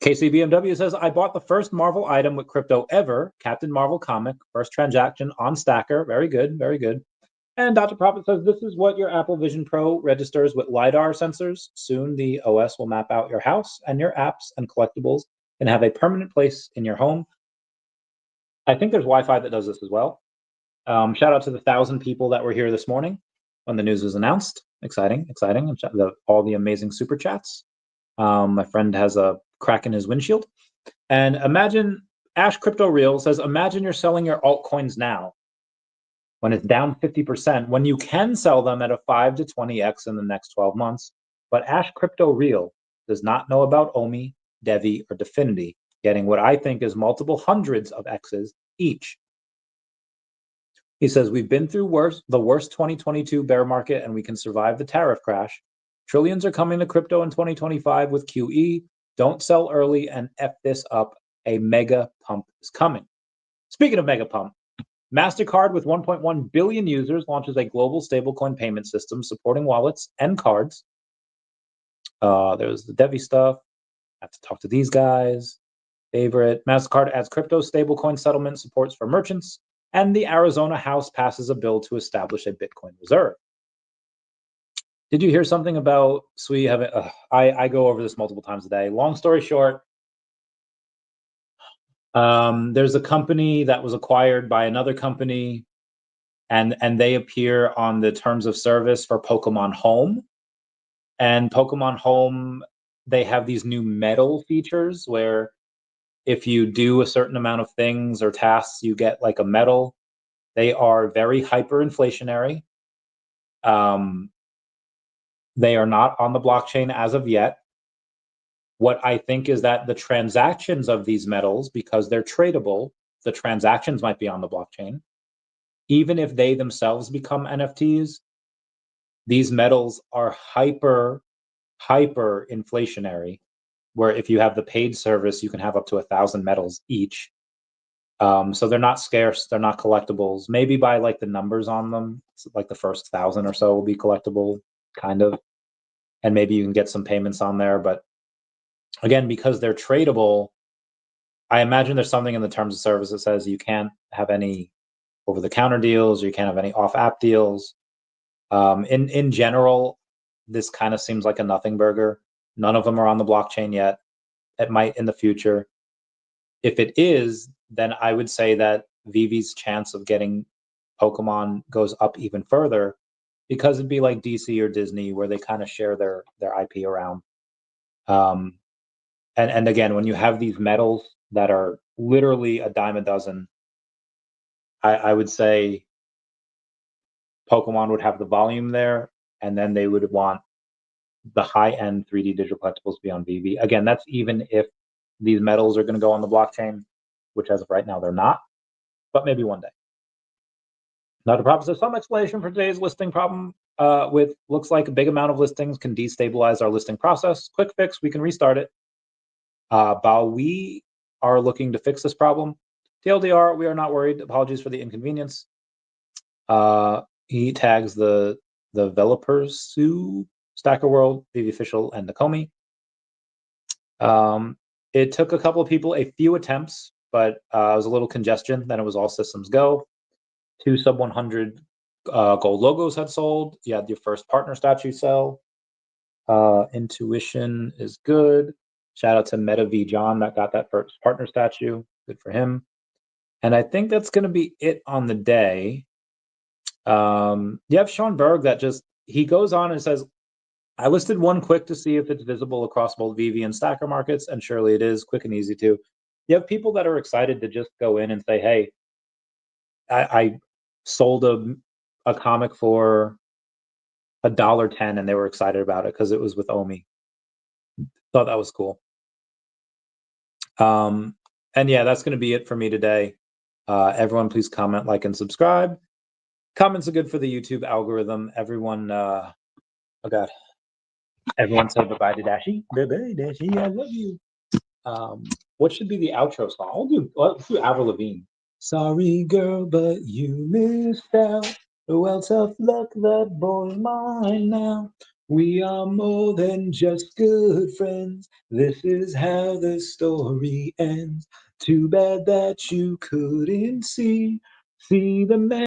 KCBMW says, I bought the first Marvel item with crypto ever, Captain Marvel comic, first transaction on Stackr. Very good, very good. And Dr. Profit says, this is what your Apple Vision Pro registers with LiDAR sensors. Soon the OS will map out your house and your apps and collectibles and have a permanent place in your home. I think there's Wi-Fi that does this as well. Shout out to the 1,000 people that were here this morning when the news was announced. Exciting, exciting. All the amazing super chats. My friend has a crack in his windshield. And imagine, Ash Crypto Real says, imagine you're selling your altcoins now when it's down 50%, when you can sell them at a 5 to 20x in the next 12 months. But Ash Crypto Real does not know about OMI, DEVVE, or Definity, getting what I think is multiple hundreds of X's each. He says, we've been through the worst 2022 bear market and we can survive the tariff crash. Trillions are coming to crypto in 2025 with QE. Don't sell early and F this up. A mega pump is coming. Speaking of mega pump, MasterCard with 1.1 billion users launches a global stablecoin payment system supporting wallets and cards. There's the DEVVE stuff. I have to talk to these guys. Favorite. MasterCard adds crypto stablecoin settlement supports for merchants. And the Arizona House passes a bill to establish a Bitcoin reserve. Did you hear something about SWE having... I go over this multiple times a day. Long story short, there's a company that was acquired by another company, and they appear on the terms of service for Pokemon Home. And Pokemon Home, they have these new medal features where if you do a certain amount of things or tasks, you get like a medal. They are very hyperinflationary. They are not on the blockchain as of yet. What I think is that the transactions of these medals, because they're tradable, the transactions might be on the blockchain. Even if they themselves become NFTs, these medals are hyper inflationary, where if you have the paid service, you can have up to 1,000 medals each. So they're not scarce, they're not collectibles. Maybe by like the numbers on them, like the first 1,000 or so will be collectible, kind of. And maybe you can get some payments on there. But again, because they're tradable, I imagine there's something in the terms of service that says you can't have any over-the-counter deals, or you can't have any off-app deals. In general, this kind of seems like a nothing burger. None of them are on the blockchain yet. It might in the future. If it is, then I would say that VeVe's chance of getting Pokemon goes up even further, because it'd be like DC or Disney, where they kind of share their IP around. And again, when you have these medals that are literally a dime a dozen, I would say Pokemon would have the volume there, and then they would want the high-end 3D digital collectibles to be on VeVe. Again, that's even if these medals are going to go on the blockchain, which as of right now they're not, but maybe one day. Now, the problem says some explanation for today's listing problem with looks like a big amount of listings can destabilize our listing process. Quick fix, we can restart it. While we are looking to fix this problem, TLDR, we are not worried. Apologies for the inconvenience. He tags the developers, Sue, Stackr World, VeVe Official, and Nakomi. It took a couple of people a few attempts, but it was a little congestion. Then it was all systems go. 2 sub 100 gold logos had sold. You had your first partner statue sell. Intuition is good. Shout out to MetaV John that got that first partner statue. Good for him. And I think that's going to be it on the day. You have Sean Berg that he goes on and says, I listed one quick to see if it's visible across both VeVe and Stackr markets, and surely it is, quick and easy too. You have people that are excited to just go in and say, hey, I sold a comic for $1.10 and they were excited about it because it was with OMI. Thought that was cool. And yeah, that's going to be it for me today. Everyone, please comment, like, and subscribe. Comments are good for the YouTube algorithm. Everyone, oh God. Everyone said bye-bye to Dashi. Bye-bye, Dashi, I love you. What should be the outro song? Let's do Avril Lavigne. Sorry, girl, but you missed out. Well, tough luck, that boy's mine now. We are more than just good friends. This is how the story ends. Too bad that you couldn't see the man.